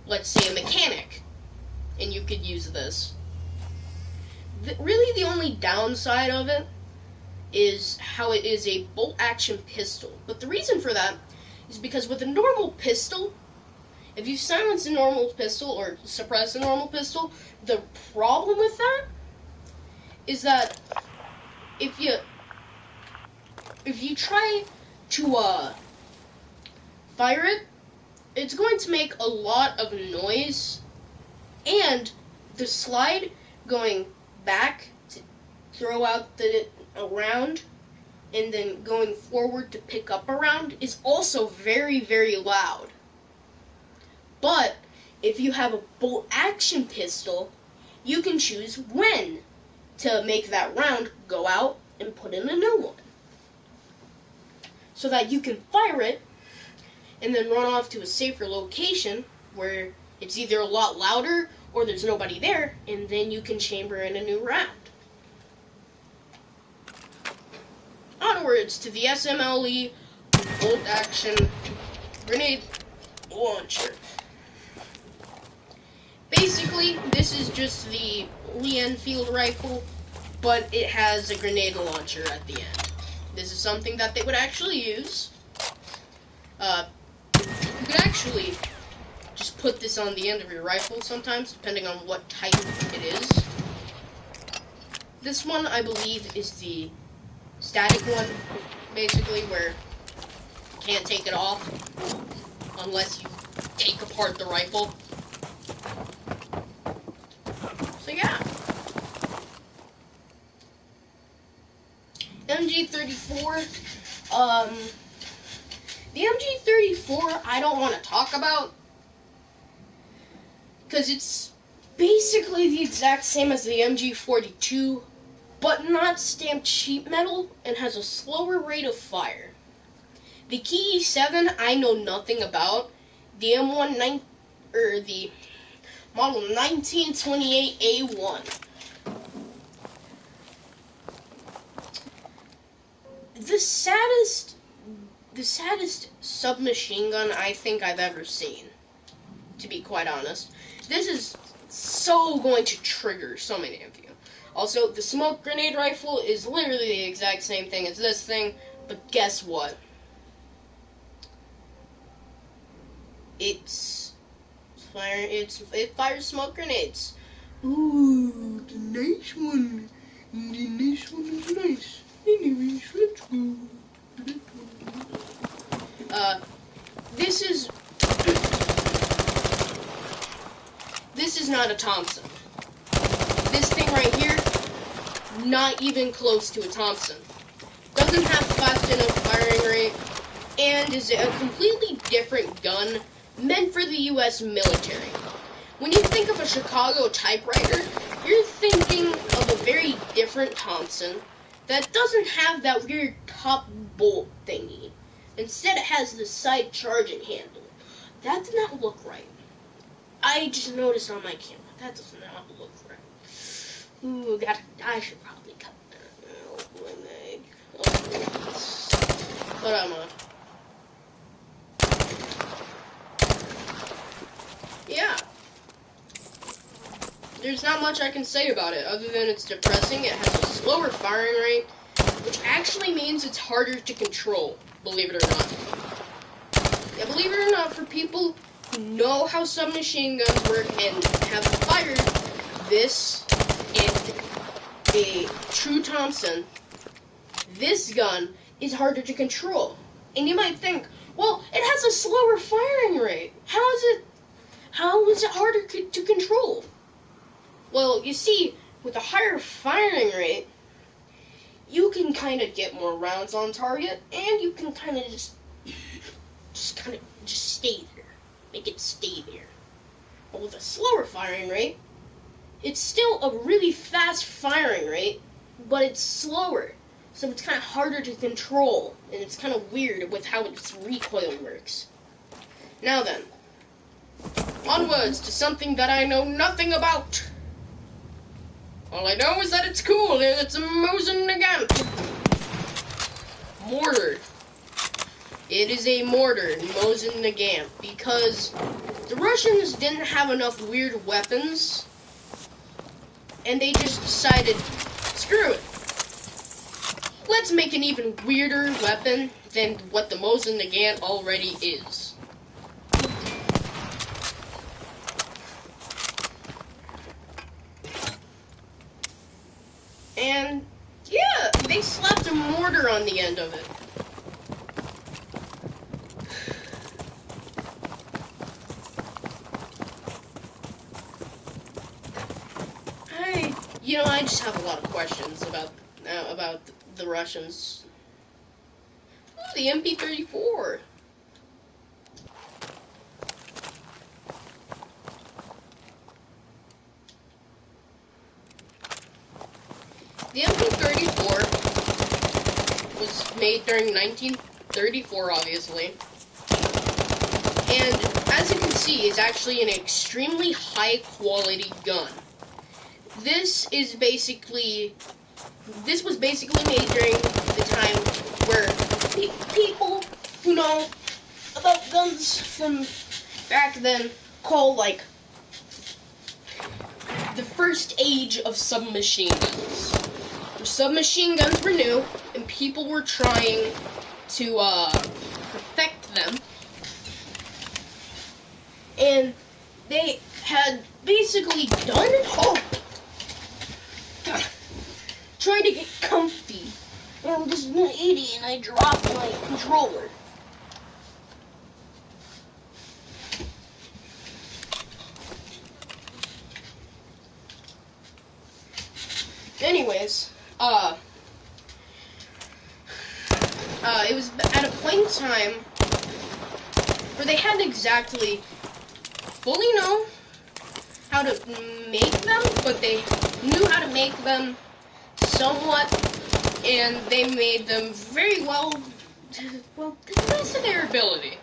let's say, a mechanic, and you could use this. Really, the only downside of it is how it is a bolt-action pistol. But the reason for that is because with a normal pistol, if you silence a normal pistol or suppress a normal pistol, the problem with that is that if you try to fire it, it's going to make a lot of noise, and the slide going back to throw out the round and then going forward to pick up a round is also very, very loud. But if you have a bolt action pistol, you can choose when to make that round go out and put in a new one, so that you can fire it and then run off to a safer location where it's either a lot louder or there's nobody there, and then you can chamber in a new round. Onwards to the SMLE bolt action grenade launcher. Basically, this is just the Lee Enfield rifle, but it has a grenade launcher at the end. This is something that they would actually use. You could actually just put this on the end of your rifle sometimes, depending on what type it is. This one, I believe, is the static one, basically, where you can't take it off unless you take apart the rifle. So yeah. MG34, the MG34 I don't want to talk about, because it's basically the exact same as the MG42, but not stamped sheet metal, and has a slower rate of fire. The Key 7 I know nothing about. The M19, or the model 1928A1. The the saddest submachine gun I think I've ever seen, to be quite honest. This is so going to trigger so many of you. Also, the smoke grenade rifle is literally the exact same thing as this thing, but guess what? It fires smoke grenades. Ooh, the nice one. The nice one is nice. Anyways, let's go. This is not a Thompson. This thing right here, not even close to a Thompson. Doesn't have fast enough firing rate, and is a completely different gun meant for the U.S. military. When you think of a Chicago typewriter, you're thinking of a very different Thompson that doesn't have that weird top bolt thingy. Instead, it has the side charging handle. That does not look right. I just noticed on my camera, that does not look right. Ooh, I should probably cut that out. But yeah. There's not much I can say about it, other than it's depressing. It has a slower firing rate, which actually means it's harder to control, believe it or not. Yeah, believe it or not, for people who know how submachine guns work and have fired this in a true Thompson, this gun is harder to control. And you might think, well, it has a slower firing rate. How is it harder to control? Well, you see, with a higher firing rate, you can kind of get more rounds on target, and you can kind of just stay there. Make it stay there. But with a slower firing rate, it's still a really fast firing rate, but it's slower. So it's kind of harder to control, and it's kind of weird with how its recoil works. Now then, onwards to something that I know nothing about. All I know is that it's cool, and it's a Mosin Nagant mortar. It is a mortar, Mosin Nagant, because the Russians didn't have enough weird weapons, and they just decided, screw it. Let's make an even weirder weapon than what the Mosin Nagant already is. And, yeah, they slapped a mortar on the end of it. I just have a lot of questions about the Russians. Ooh, the MP34. The MP34 was made during 1934, obviously. And, as you can see, it's actually an extremely high-quality gun. This was basically made during the time where people who know about guns from back then call, like, the first age of submachine guns. Where submachine guns were new, and people were trying to perfect them. And they had basically done it all. Trying to get comfy. And I'm just an idiot and I dropped my controller. Anyways, it was at a point in time where they hadn't exactly fully know how to make them, but they knew how to make them somewhat, and they made them very well, to the best of their ability.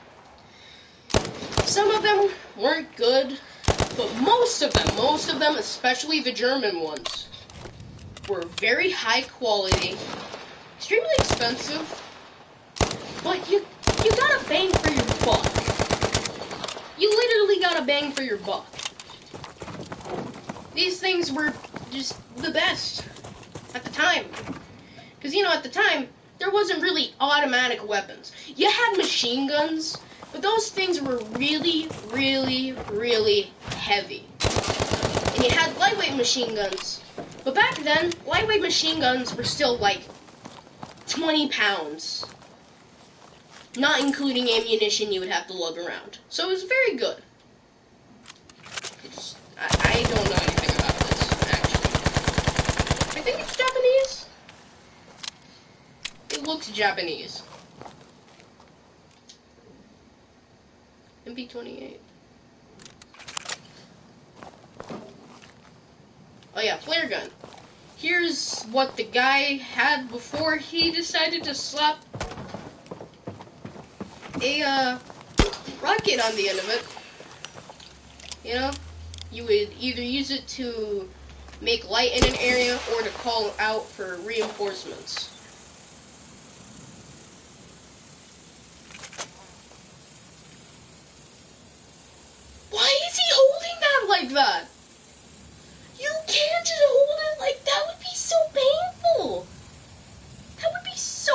Some of them weren't good, but most of them, especially the German ones, were very high quality, extremely expensive, but you gotta bang for your buck. You literally gotta bang for your buck. These things were just the best at the time. Because, you know, at the time, there wasn't really automatic weapons. You had machine guns, but those things were really, really, really heavy. And you had lightweight machine guns. But back then, lightweight machine guns were still like 20 pounds. Not including ammunition you would have to lug around. So it was very good. I don't know anything about this, actually. I think it's Japanese. It looks Japanese. MP28. Oh yeah, flare gun. Here's what the guy had before he decided to slap a rocket on the end of it. You know, you would either use it to make light in an area or to call out for reinforcements. Why is he holding that like that? You can't just hold it like that. Would be so painful. That would be so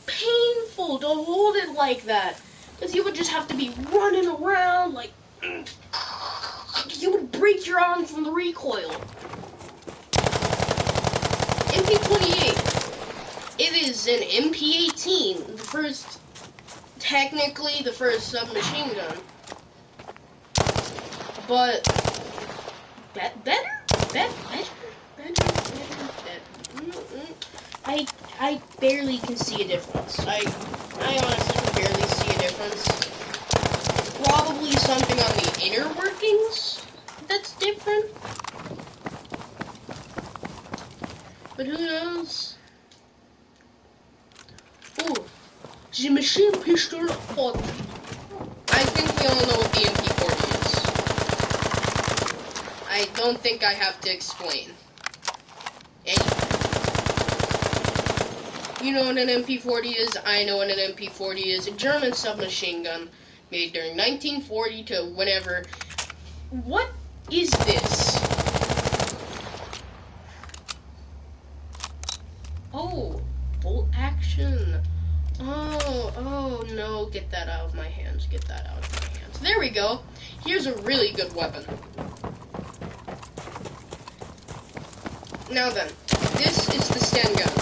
painful to hold it like that. Because you would just have to be running around like... You would break your arm from the recoil. MP28. It is an MP18. The first... Technically the first submachine gun. But... Better. I barely can see a difference. I honestly can barely see a difference. Probably something on the inner workings that's different. But who knows? Oh, the machine pistol hot. I think we all know what the MP40 is. I don't think I have to explain. You know what an MP40 is? I know what an MP40 is. A German submachine gun made during 1940 to whenever. What is this? Oh, bolt action. Oh no, get that out of my hands. Get that out of my hands. There we go. Here's a really good weapon. Now then, this is the Sten gun.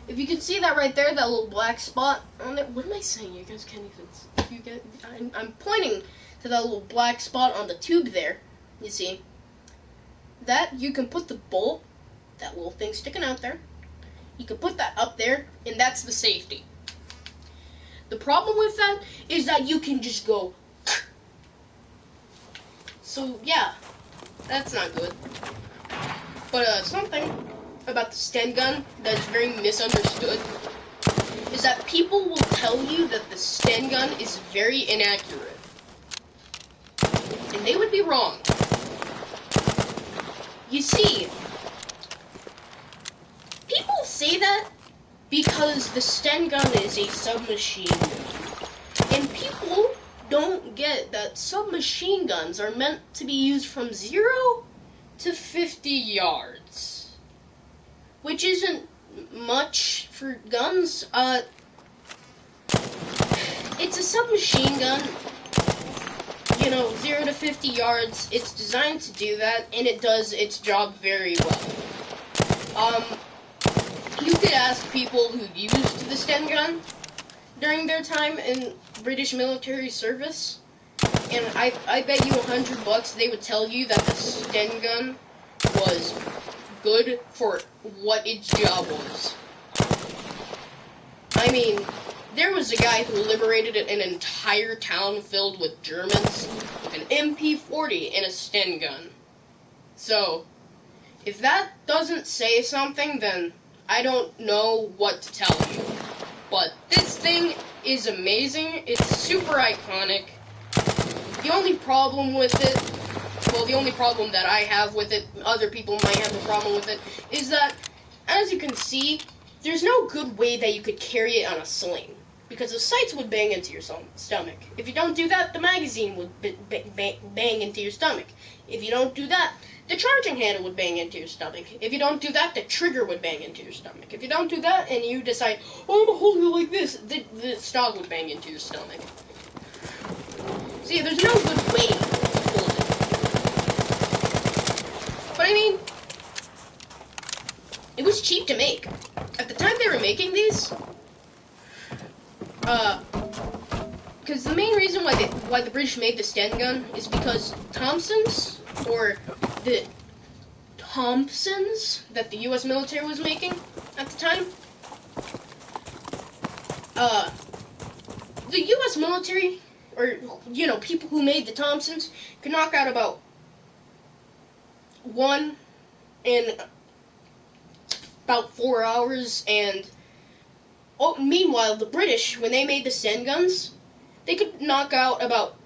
If you can see that right there, that little black spot on it. What am I saying? You guys can't even see. I'm pointing to that little black spot on the tube there. You see? That, you can put the bolt, that little thing sticking out there. You can put that up there, and that's the safety. The problem with that is that you can just go. So, yeah. That's not good. But, something about the Sten gun that's very misunderstood is that people will tell you that the Sten gun is very inaccurate. And they would be wrong. You see, people say that because the Sten gun is a submachine gun. And people don't get that submachine guns are meant to be used from 0 to 50 yards. Which isn't much for guns. It's a submachine gun. You know, 0 to 50 yards. It's designed to do that, and it does its job very well. You could ask people who used the Sten gun during their time in British military service, and I bet you $100 they would tell you that the Sten gun was good for what its job was. I mean, there was a guy who liberated an entire town filled with Germans with an MP40 and a Sten gun. So, if that doesn't say something, then I don't know what to tell you. But this thing is amazing. It's super iconic. The only problem with it, well, the only problem that I have with it, other people might have a problem with it, is that as you can see, there's no good way that you could carry it on a sling, because the sights would bang into your stomach. If you don't do that, the magazine would bang into your stomach. If you don't do that, the charging handle would bang into your stomach. If you don't do that, the trigger would bang into your stomach. If you don't do that, and you decide, oh, I'm gonna hold it like this, the stock would bang into your stomach. See, there's no good way to hold it. But I mean, it was cheap to make. At the time they were making these, because the main reason why the British made the Sten gun is because Thompsons, or the Thompsons that the U.S. military was making at the time, the U.S. military, or, you know, people who made the Thompsons, could knock out about one in about 4 hours, and meanwhile, the British, when they made the Sten guns, they could knock out about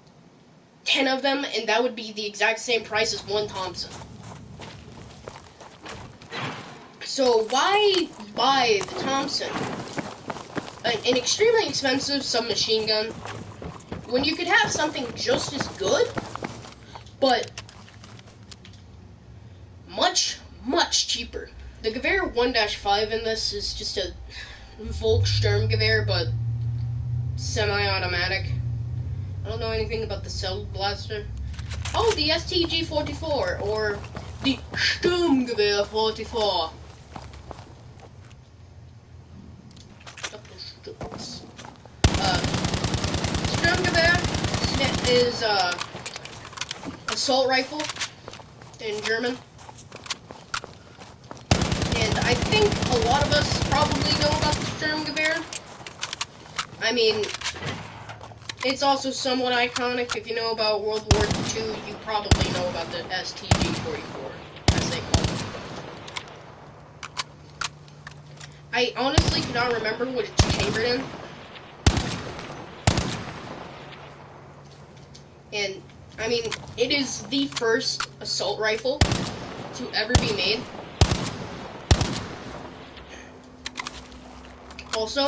10 of them, and that would be the exact same price as one Thompson. So why buy the Thompson, an extremely expensive submachine gun, when you could have something just as good, but much, much cheaper? The Gewehr 1-5 in this is just a Volkssturmgewehr, but semi-automatic. I don't know anything about the Cell Blaster. Oh, the sg1234, or the Sturmgewehr 44. Sturmgewehr is assault rifle in German. And I think a lot of us probably know about the Sturmgewehr. I mean, it's also somewhat iconic. If you know about World War II, you probably know about the sg1234, as they call it. I honestly cannot remember what it's chambered in. And, I mean, it is the first assault rifle to ever be made. Also,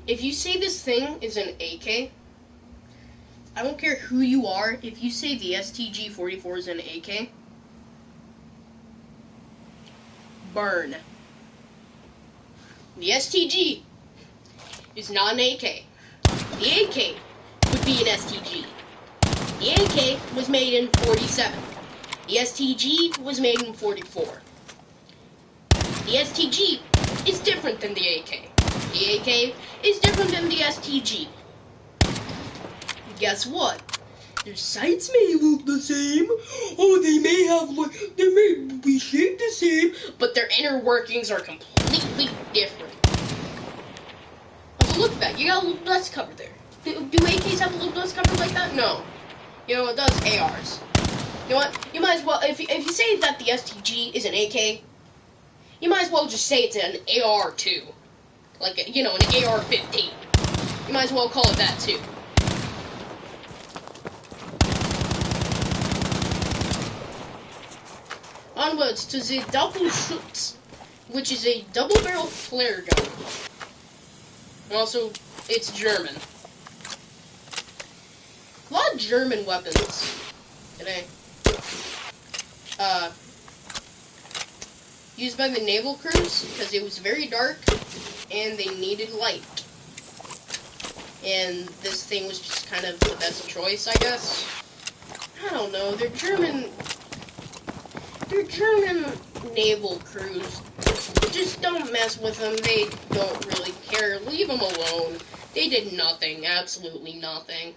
if you say this thing is an AK, I don't care who you are, if you say the sg1234 is an AK, burn. The STG is not an AK. The AK would be an STG. The AK was made in 47. The STG was made in 44. The STG is different than the AK. The AK is different than the STG. Guess what? Their sights may look the same. Oh, they may be shaped the same, but their inner workings are completely different. Also, look at that. You got a little dust cover there. Do AKs have a little dust cover like that? No. You know, it does ARs. You know what? You might as well, if you say that the STG is an AK, you might as well just say it's an AR too. Like, you know, an AR-15. You might as well call it that too. Onwards to the Doppelschutz, which is a double-barrel flare gun. And also, it's German. A lot of German weapons today. Used by the naval crews because it was very dark and they needed light. And this thing was just kind of the best choice, I guess. I don't know, they're German naval crews. Just don't mess with them, they don't really care, leave them alone. They did nothing, absolutely nothing.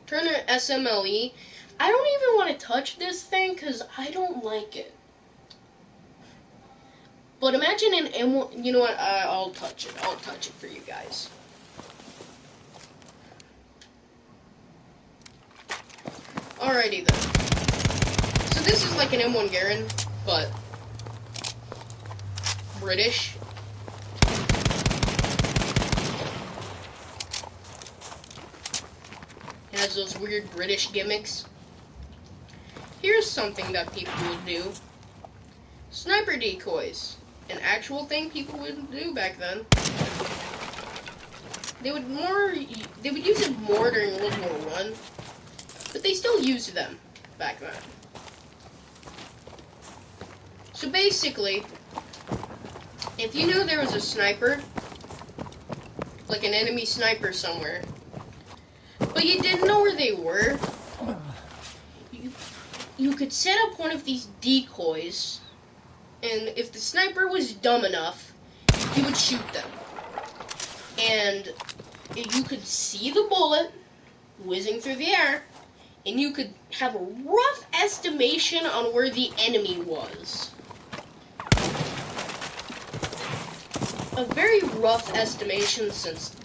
Turner SMLE, I don't even want to touch this thing because I don't like it. But imagine an M1, you know what, I'll touch it for you guys. Alrighty then. So this is like an M1 Garand, but British. It has those weird British gimmicks. Here's something that people would do. Sniper decoys. an actual thing people would do back then. They would use it more during World War I, but they still used them back then. So basically, if you knew there was a sniper, like an enemy sniper somewhere, but you didn't know where they were, you could set up one of these decoys, and if the sniper was dumb enough, he would shoot them. And you could see the bullet whizzing through the air, and you could have a rough estimation on where the enemy was. A very rough estimation, since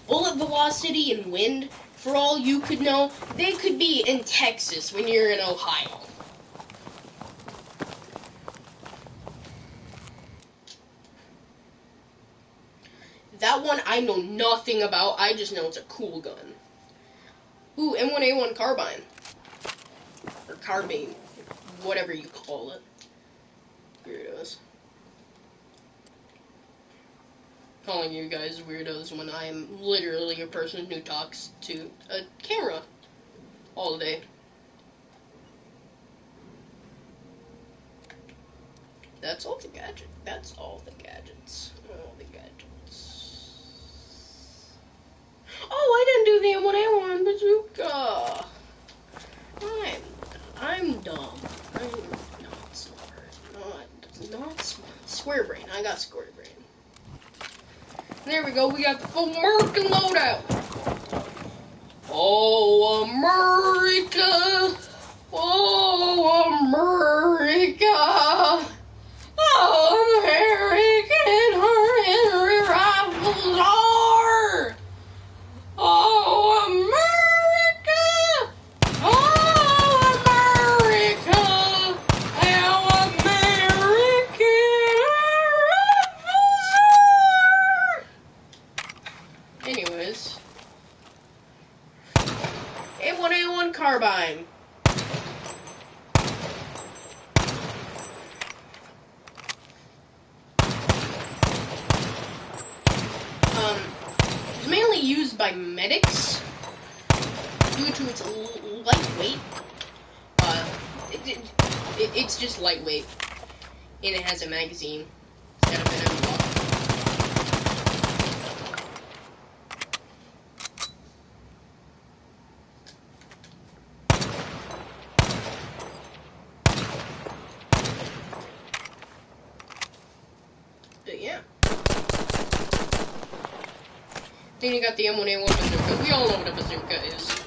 bullet velocity and wind, for all you could know, they could be in Texas when you're in Ohio. That one I know nothing about, I just know it's a cool gun. Ooh, M1A1 carbine. Or carbine, whatever you call it. Weirdos. Calling you guys weirdos when I am literally a person who talks to a camera all day. That's all the gadgets. That's all the gadgets. All the gadgets. Oh, I didn't do the M1A1 bazooka. I'm dumb. I'm not smart. Not smart. Square brain. I got square brain. There we go, we got the full American loadout. Oh, America. Oh, America. Oh, American Henry rifles are. Oh, America. Oh, America. How American rifles are. Anyways, M1A1 carbine. It's mainly used by medics due to its lightweight. It's just lightweight, and it has a magazine instead of an M block. But yeah. Then you got the M1A1 bazooka. We all know what a bazooka is.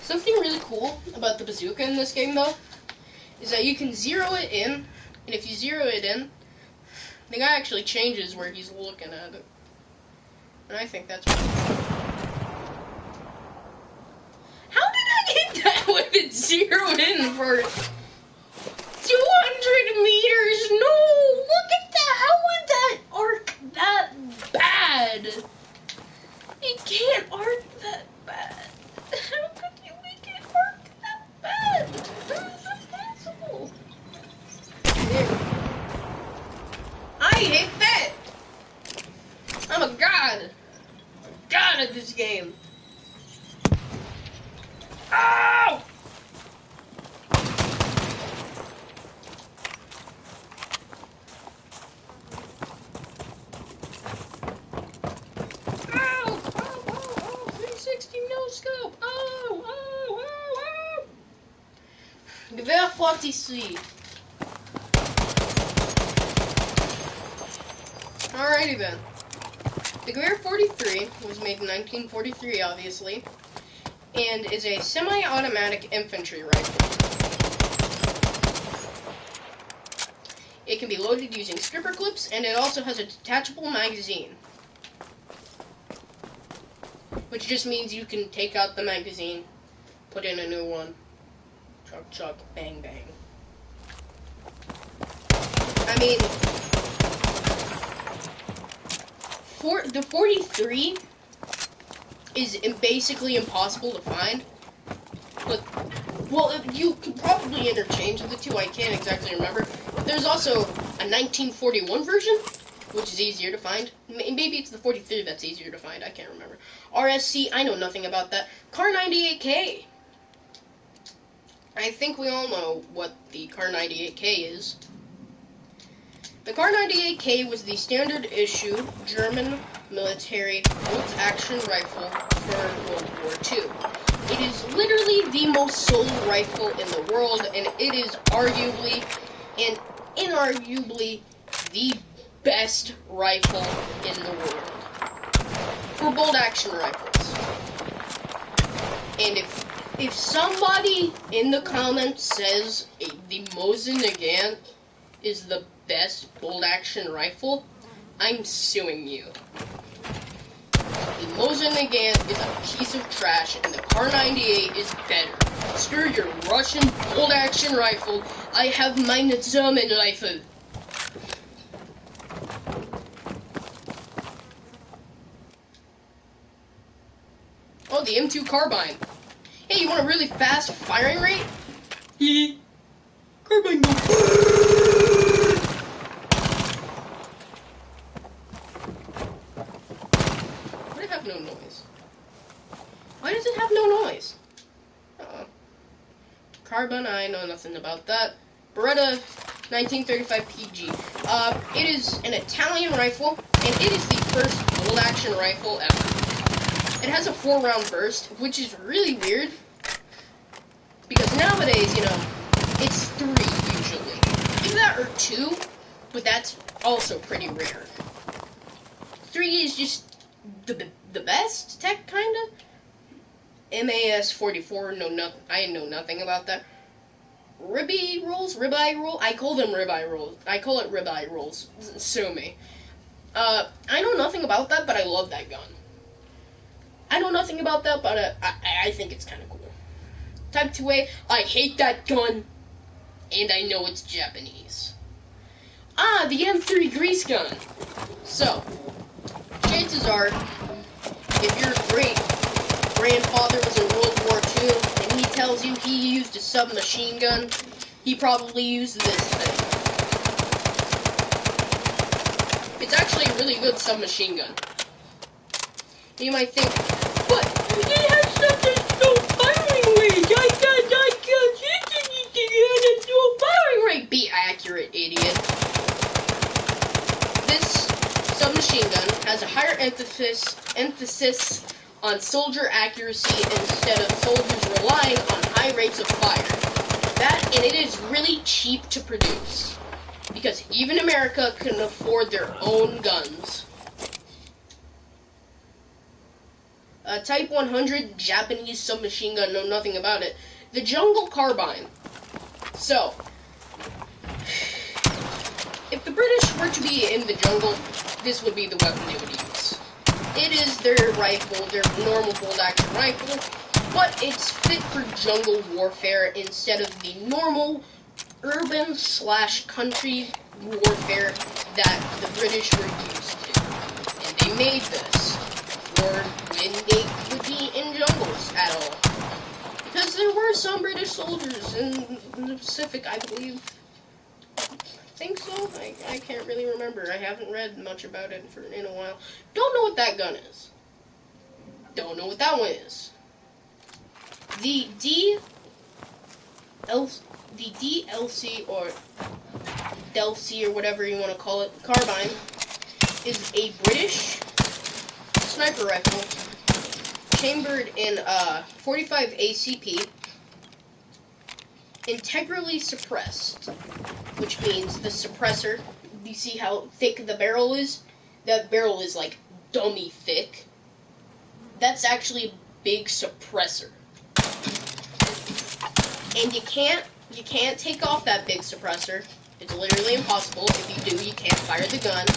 Something really cool about the bazooka in this game, though, is that you can zero it in, and if you zero it in, the guy actually changes where he's looking at it. And I think that's really cool. How did I get that with it zeroed in for 200 meters? No! Look at that! How would that arc that bad? It can't arc that bad. How could you make it arc that bad? How is that possible? There. I hate that! I'm a god! I'm a god at this game. Ow! Gewehr 43. Alrighty then. The Gewehr 43 was made in 1943, obviously, and is a semi-automatic infantry rifle. It can be loaded using stripper clips, and it also has a detachable magazine, which just means you can take out the magazine, put in a new one. Chuck, chuck, bang, bang. I mean, the 43 is basically impossible to find. But, well, you could probably interchange the two. I can't exactly remember. But There's also a 1941 version, which is easier to find. Maybe it's the 43 that's easier to find. I can't remember. RSC, I know nothing about that. Car 98K. I think we all know what the Car 98K is. The Car 98K was the standard issue German military bolt-action rifle for World War II. It is literally the most sold rifle in the world, and it is arguably and inarguably the best rifle in the world for bolt-action rifles. And if somebody in the comments says the Mosin Nagant is the best bolt-action rifle, I'm suing you. The Mosin Nagant is a piece of trash, and the Car 98 is better. Screw your Russian bolt-action rifle. I have my German rifle. Oh, the M2 carbine. Hey, you want a really fast firing rate? Yeah. Carbine go. Why does it have no noise? Why does it have no noise? Carbine, I know nothing about that. Beretta 1935 PG. It is an Italian rifle, and it is the first bolt-action rifle ever. It has a 4-round burst, which is really weird, because nowadays, you know, it's 3 usually. Either that or 2, but that's also pretty rare. 3 is just the best tech, kinda. MAS 44, I know nothing about that. Ribeye rolls? I call them ribeye rolls. I call it ribeye rolls. Sue me. I know nothing about that, but I love that gun. I know nothing about that, but I think it's kind of cool. Type 2A, I hate that gun, and I know it's Japanese. The M3 grease gun. So, chances are, if your great-grandfather was in World War II, and he tells you he used a submachine gun, he probably used this thing. It's actually a really good submachine gun. You might think, but it has such a low firing rate. I can't do firing rate. Be accurate, idiot. This submachine gun has a higher emphasis on soldier accuracy instead of soldiers relying on high rates of fire. And it is really cheap to produce, because even America can afford their own guns. Type 100 Japanese submachine gun, know nothing about it. The Jungle Carbine. So, if the British were to be in the jungle, this would be the weapon they would use. It is their rifle, their normal bolt-action rifle, but it's fit for jungle warfare instead of the normal urban/country warfare that the British were used to. And they made this for when they would be in jungles at all. Because there were some British soldiers in the Pacific, I believe. I think so. I can't really remember. I haven't read much about it in a while. Don't know what that gun is. Don't know what that one is. The DLC or Delcy or whatever you want to call it, carbine, is a British sniper rifle chambered in 45 ACP, integrally suppressed, which means the suppressor, you see how thick the barrel is? That barrel is like dummy thick. That's actually a big suppressor. And you can't take off that big suppressor. It's literally impossible. If you do, you can't fire the gun,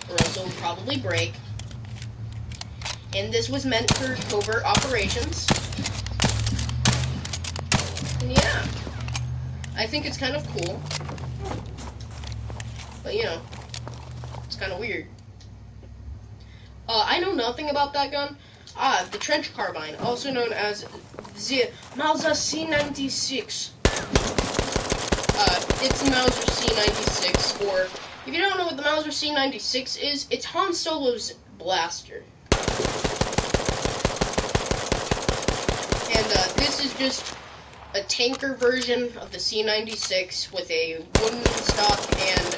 or else it will probably break. And this was meant for covert operations. And yeah, I think it's kind of cool. But you know, it's kind of weird. I know nothing about that gun. The trench carbine, also known as the Mauser C96. it's the Mauser C96, or if you don't know what the Mauser C96 is, it's Han Solo's blaster. And this is just a tanker version of the C96 with a wooden stock and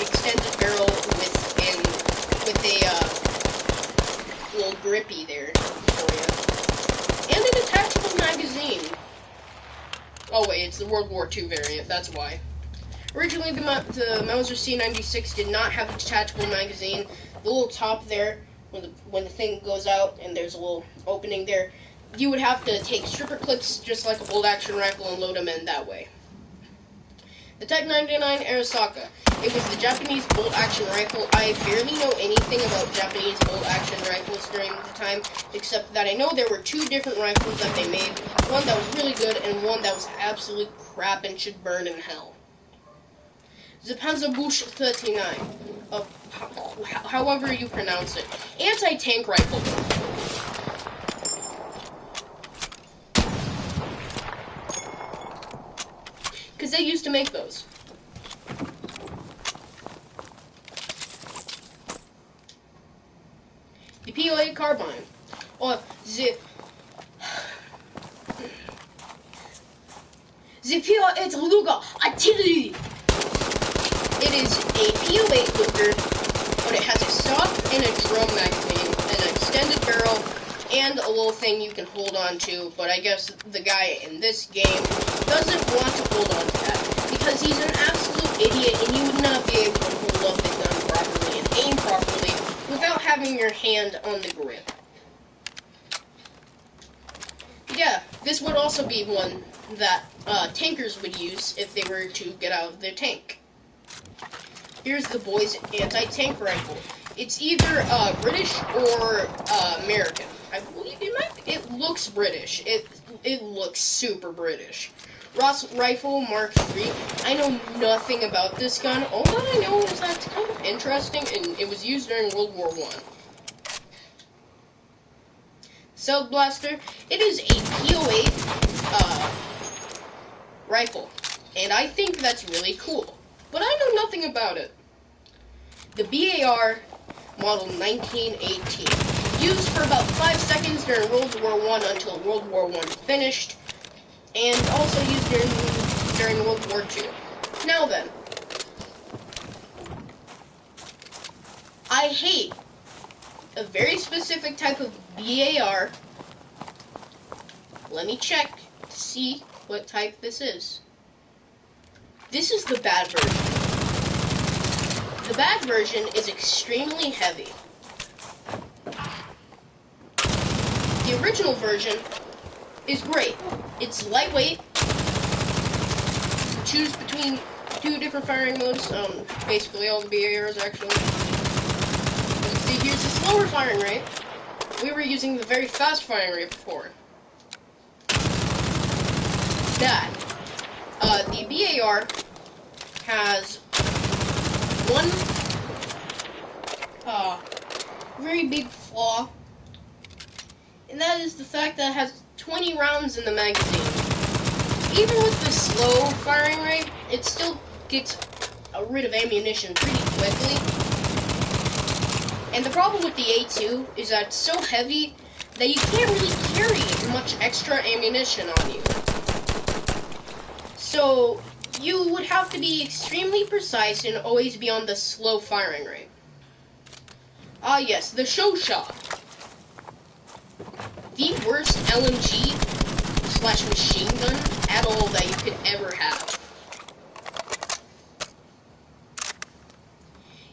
extended barrel with a little grippy there for you, and a detachable magazine. Oh wait, it's the World War II variant. That's why. Originally, the Mauser C96 did not have a detachable magazine. The little top there, when the thing goes out and there's a little opening there, you would have to take stripper clips just like a bolt action rifle and load them in that way. The Type 99 Arisaka. It was the Japanese bolt action rifle. I barely know anything about Japanese bolt action rifles during the time, except that I know there were two different rifles that they made. One that was really good and one that was absolute crap and should burn in hell. The Panzerbusch 39. However you pronounce it. Anti-tank rifle. Because they used to make those. The POA carbine, or the POA Luger artillery. It is a POA Luger, but it has a stock and a drum magazine, an extended barrel, and a little thing you can hold on to. But I guess the guy in this game doesn't want to hold on to that because he's an absolute idiot, and you would not be able to hold up the gun properly and aim properly without having your hand on the grip. Yeah, this would also be one that tankers would use if they were to get out of their tank. Here's the boys' anti-tank rifle. It's either British or American. I believe it looks British. It looks super British. Ross Rifle Mark III. I know nothing about this gun. All that I know is that it's kind of interesting, and it was used during World War I. Cell Blaster. It is a POA rifle, and I think that's really cool. But I know nothing about it. The BAR Model 1918. Used for about 5 seconds during World War I until World War I finished, and also used during World War II. Now then, I hate a very specific type of BAR. Let me check to see what type this is. This is the bad version. The bad version is extremely heavy. The original version is great. It's lightweight. Choose between 2 different firing modes. Basically all the BARs actually. You see, here's the slower firing rate. We were using the very fast firing rate before. That. The BAR has one very big flaw, and that is the fact that it has 20 rounds in the magazine. Even with the slow firing rate, it still gets rid of ammunition pretty quickly. And the problem with the A2 is that it's so heavy that you can't really carry much extra ammunition on you. So you would have to be extremely precise and always be on the slow firing rate. Ah yes, the show shot. The worst LMG/machine gun at all that you could ever have.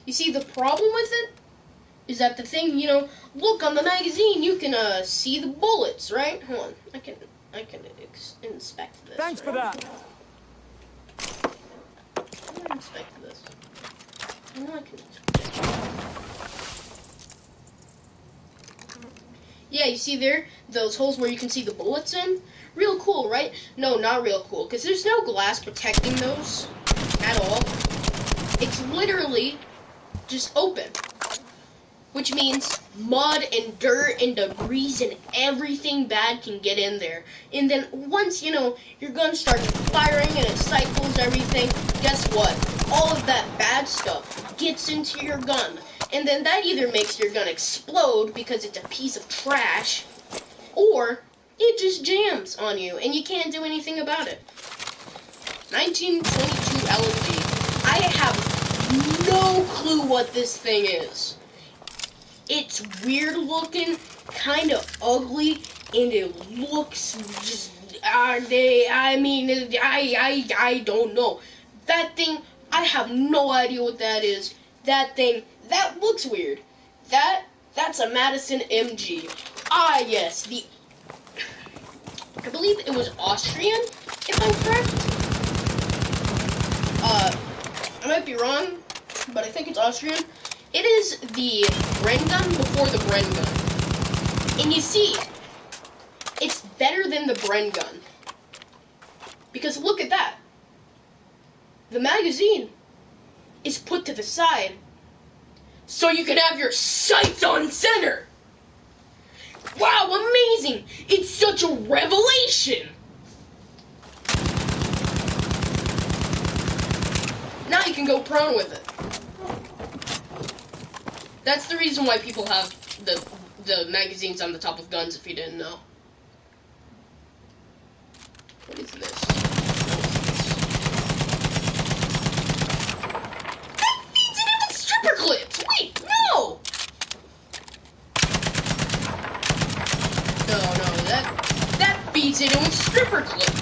You see, the problem with it is that the thing, look on the magazine, you can see the bullets, right? Hold on, I can inspect this. Thanks for that. I can inspect this. I know I can inspect. Yeah, you see there, those holes where you can see the bullets in? Real cool, right? No, not real cool, because there's no glass protecting those at all. It's literally just open. which means mud and dirt and debris and everything bad can get in there. And then once, you know, your gun starts firing and it cycles everything, guess what? All of that bad stuff gets into your gun. And then that either makes your gun explode because it's a piece of trash, or it just jams on you and you can't do anything about it. 1922 LMG. I have no clue what this thing is. It's weird looking, kind of ugly, and it looks just, I don't know. That thing, I have no idea what that is. That thing, that looks weird. That's a Madison MG. Ah, yes, I believe it was Austrian, if I'm correct. I might be wrong, but I think it's Austrian. It is the Bren gun before the Bren gun. And you see, it's better than the Bren gun. Because look at that. The magazine is put to the side so you can have your sights on center. Wow, amazing! It's such a revelation! Now you can go prone with it. That's the reason why people have the magazines on the top of guns, if you didn't know. What is this? That feeds it in with stripper clips! Wait, no! No, that feeds it in with stripper clips.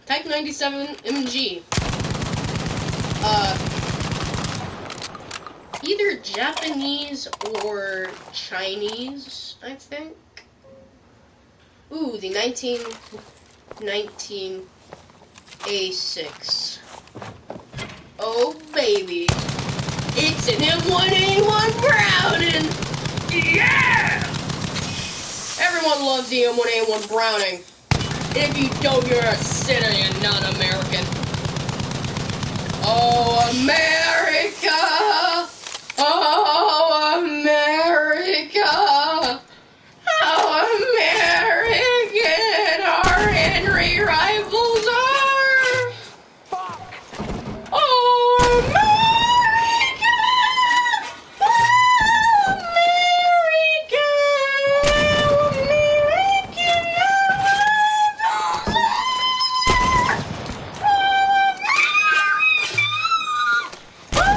Type 97 MG. Either Japanese or Chinese, I think. Ooh, the 1919 A6. Oh, baby. It's an M1A1 Browning! Yeah! Everyone loves the M1A1 Browning. If you don't, you're a sinner, you're not American. Oh, America! Oh, America! How American our Henry rifles are! Fuck! Oh, America! Oh, America! American rifles are! Oh, America! Oh, America!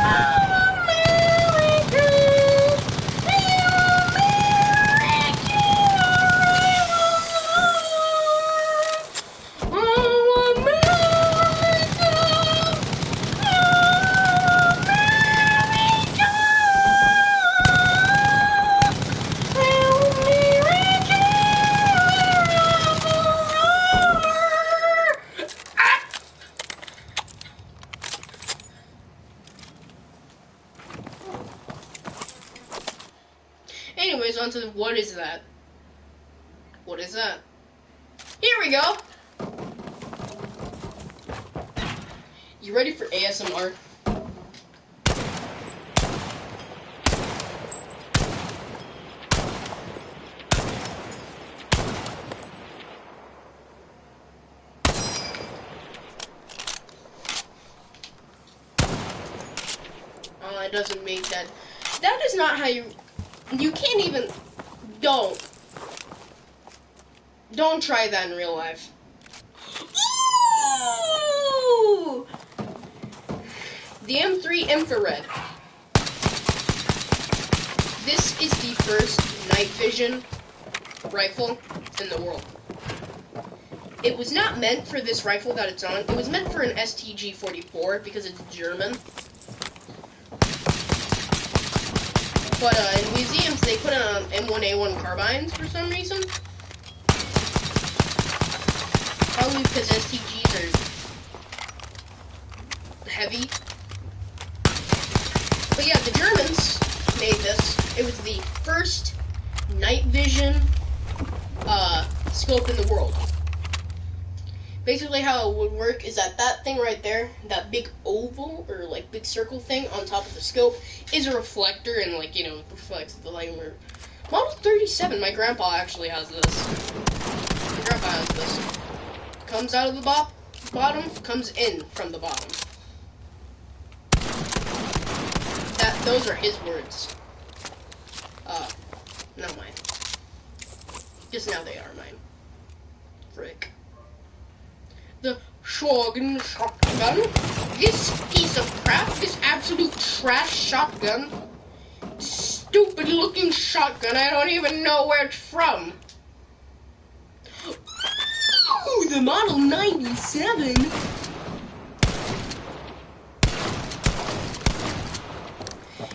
Anyways, on to the, what is that? What is that? Here we go! You ready for ASMR? Oh, it doesn't make that. That is not how you can't even, don't try that in real life. Ooh! The M3 Infrared. This is the first night vision rifle in the world. It was not meant for this rifle that it's on. It was meant for an sg1234 because it's German. But in museums, they put it on M1A1 carbines for some reason. Probably because STGs are heavy. But yeah, the Germans made this. It was the first night vision scope in the world. Basically, how it would work is that that thing right there, that big oval or like big circle thing on top of the scope, is a reflector and like it reflects the light. Model 37, my grandpa actually has this. My grandpa has this. Comes out of the bottom, comes in from the bottom. Those are his words. Not mine. Just now they are mine. Frick. The shotgun. This piece of crap, this absolute trash shotgun. Stupid looking shotgun, I don't even know where it's from. Ooh, the Model 97.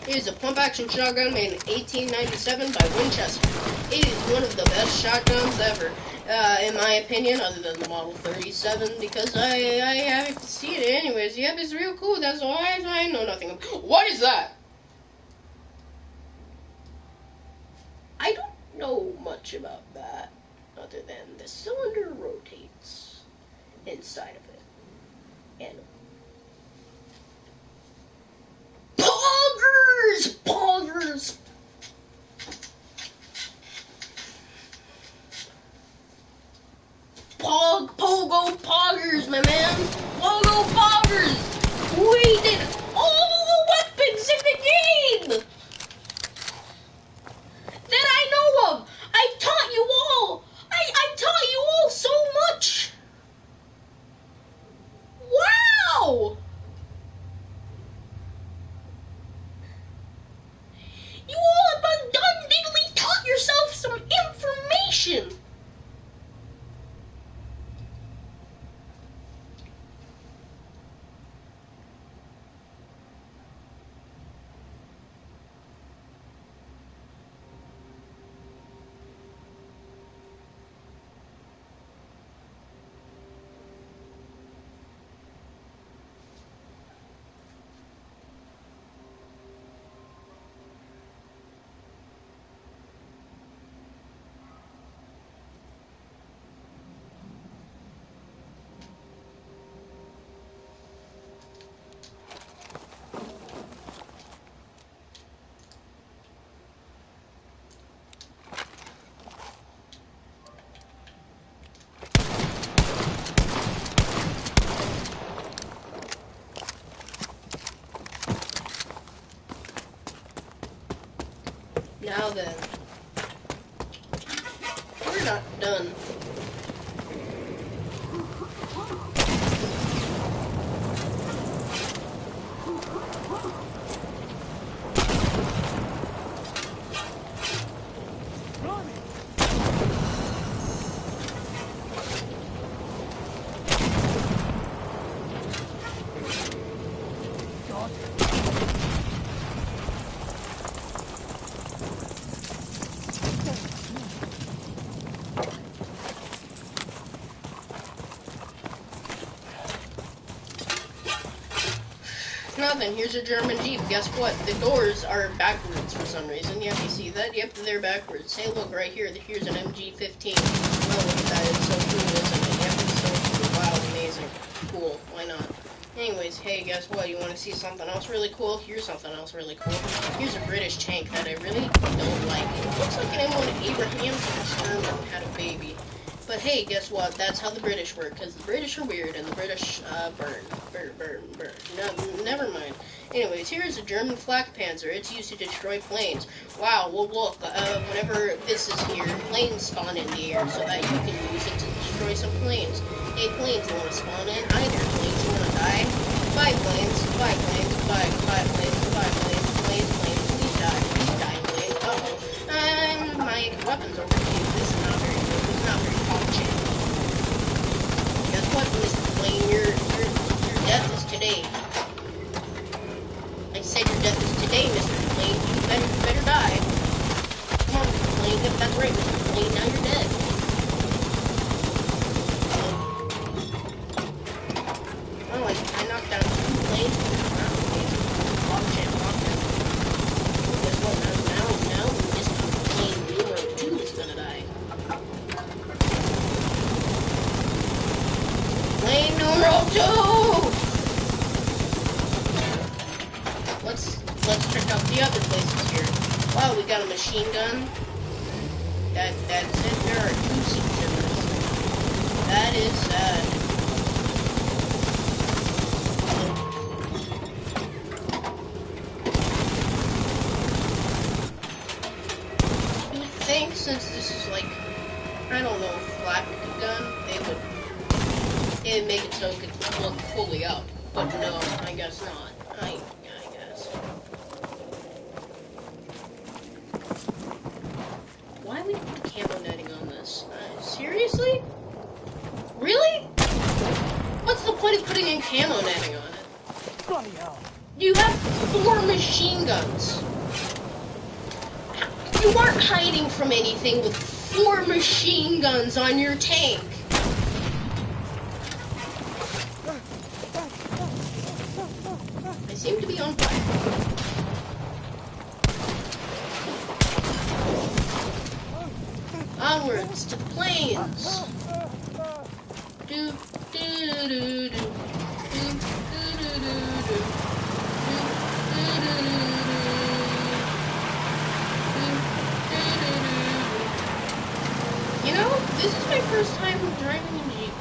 It is a pump-action shotgun made in 1897 by Winchester. It is one of the best shotguns ever, in my opinion, other than the Model 37, because I haven't seen it anyways. Yep, it's real cool. That's all I know nothing of. What is that? I don't know much about that, other than the cylinder rotates inside of it. And poggers! Pogo poggers, my man! Pogo poggers! We did all the weapons in the game! That I know of! I taught you all! I taught you all so much! Wow! You all have abundantly taught yourself some information! Now then, we're not done. Nothing. Here's a German Jeep. Guess what? The doors are backwards for some reason. Yep, you see that? Yep, they're backwards. Hey, look, right here. Here's an MG15. Oh, look at that. It's so cool, isn't it? Yep, it's so cool. Wow, amazing. Cool. Why not? Anyways, hey, guess what? You want to see something else really cool? Here's something else really cool. Here's a British tank that I really don't like. It looks like an M1 Abraham Sherman had a baby. But hey, guess what? That's how the British work, because the British are weird, and the British, burn. No, never mind. Anyways, here's a German flak panzer. It's used to destroy planes. Wow, well look, whenever this is here, planes spawn in the air, so that you can use it to destroy some planes. Hey, planes, you want to spawn in? Hi there, planes, you want to die? Bye, planes, bye, planes, bye, planes, planes, please die, planes. Uh-oh. My weapon's overused. This is not very good. This is not very polished. Guess what, Mr. Plane? Your death is today. I said your death is today, Mr. Plane. You better die. Come on, Mr. Plane. Yep, that's right, Mr. Plane. Now you're dead. Oh, I knocked down 2 planes. Guess what? Now, Mr. Plane numero 2 is gonna die. Joe! Let's check out the other places here. Wow, we got a machine gun. That's it. There are 2 seats in this. That is sad. You would think since this is like, I don't know, flak gun, it'd make it so it could look fully up. But no, I guess not. I guess. Why would you put camo netting on this? Seriously? Really? What's the point of putting in camo netting on it? Bloody hell. You have 4 machine guns. You aren't hiding from anything with 4 machine guns on your tank. I seem to be on fire. Onwards to the plains. Do do do do. Do do do do do. You know, this is my first time driving a Jeep.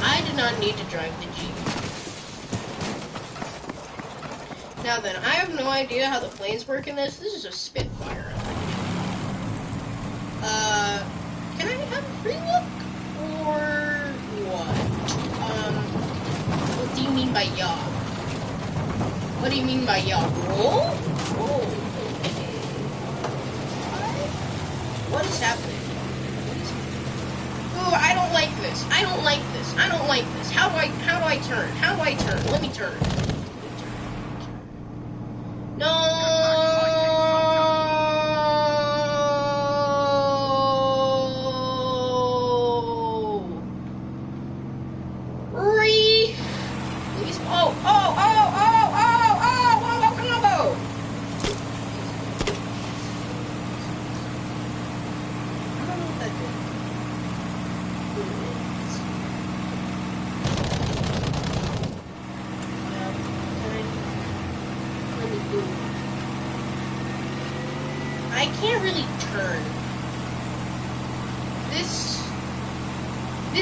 I did not need to drive the Jeep. Now then, I have no idea how the planes work in this. This is a Spitfire. Can I have a free look? Or what? What do you mean by yaw? What do you mean by yaw? Roll? Oh, okay. What is happening? Ooh, I don't like this. I don't like this. I don't like this. How do I turn? How do I turn? Let me turn. No. Please. Oh, combo. I don't know what that did. I can't really turn. This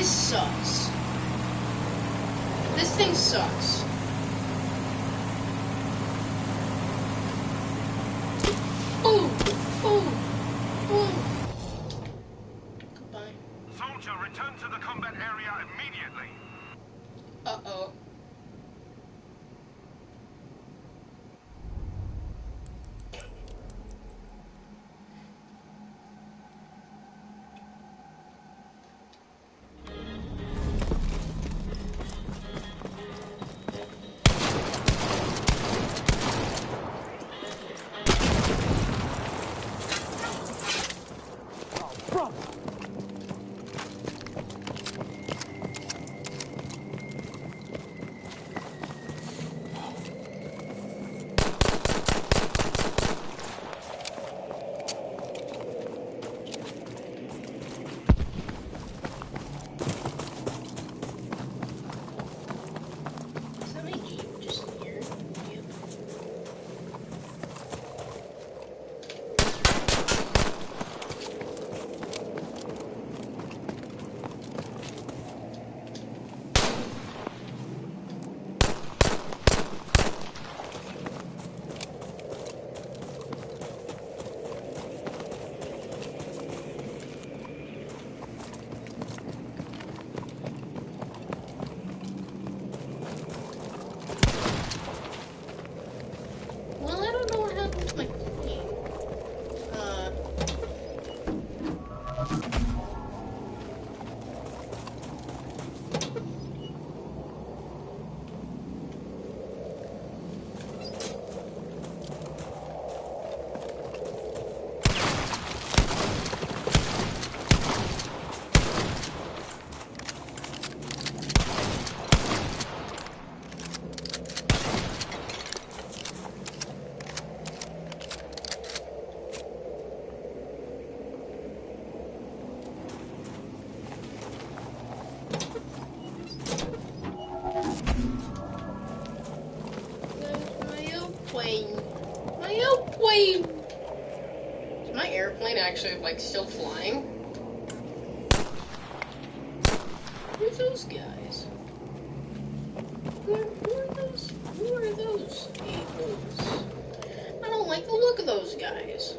sucks. This thing sucks. Boom! Boom! Boom! Goodbye. Soldier, return to the combat area immediately. Uh-oh. boy! Is my airplane actually, like, still flying? Who's those guys? Who are those? Who are those a-holes? I don't like the look of those guys.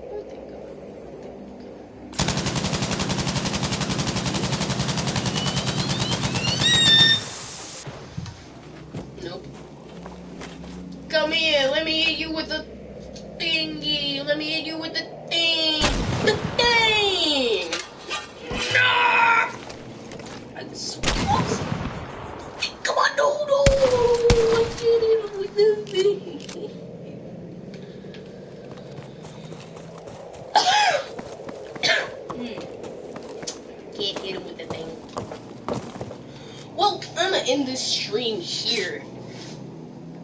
Where'd they go? Nope. Come here, let me hit you with the thingy. Let me hit you with the thing. The thing! No! I'm so close. Come on, no! I did it with the thing. Can't hit him with the thing. Well, I'm gonna end this stream here,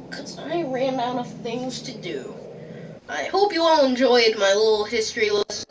because I ran out of things to do. I hope you all enjoyed my little history lesson.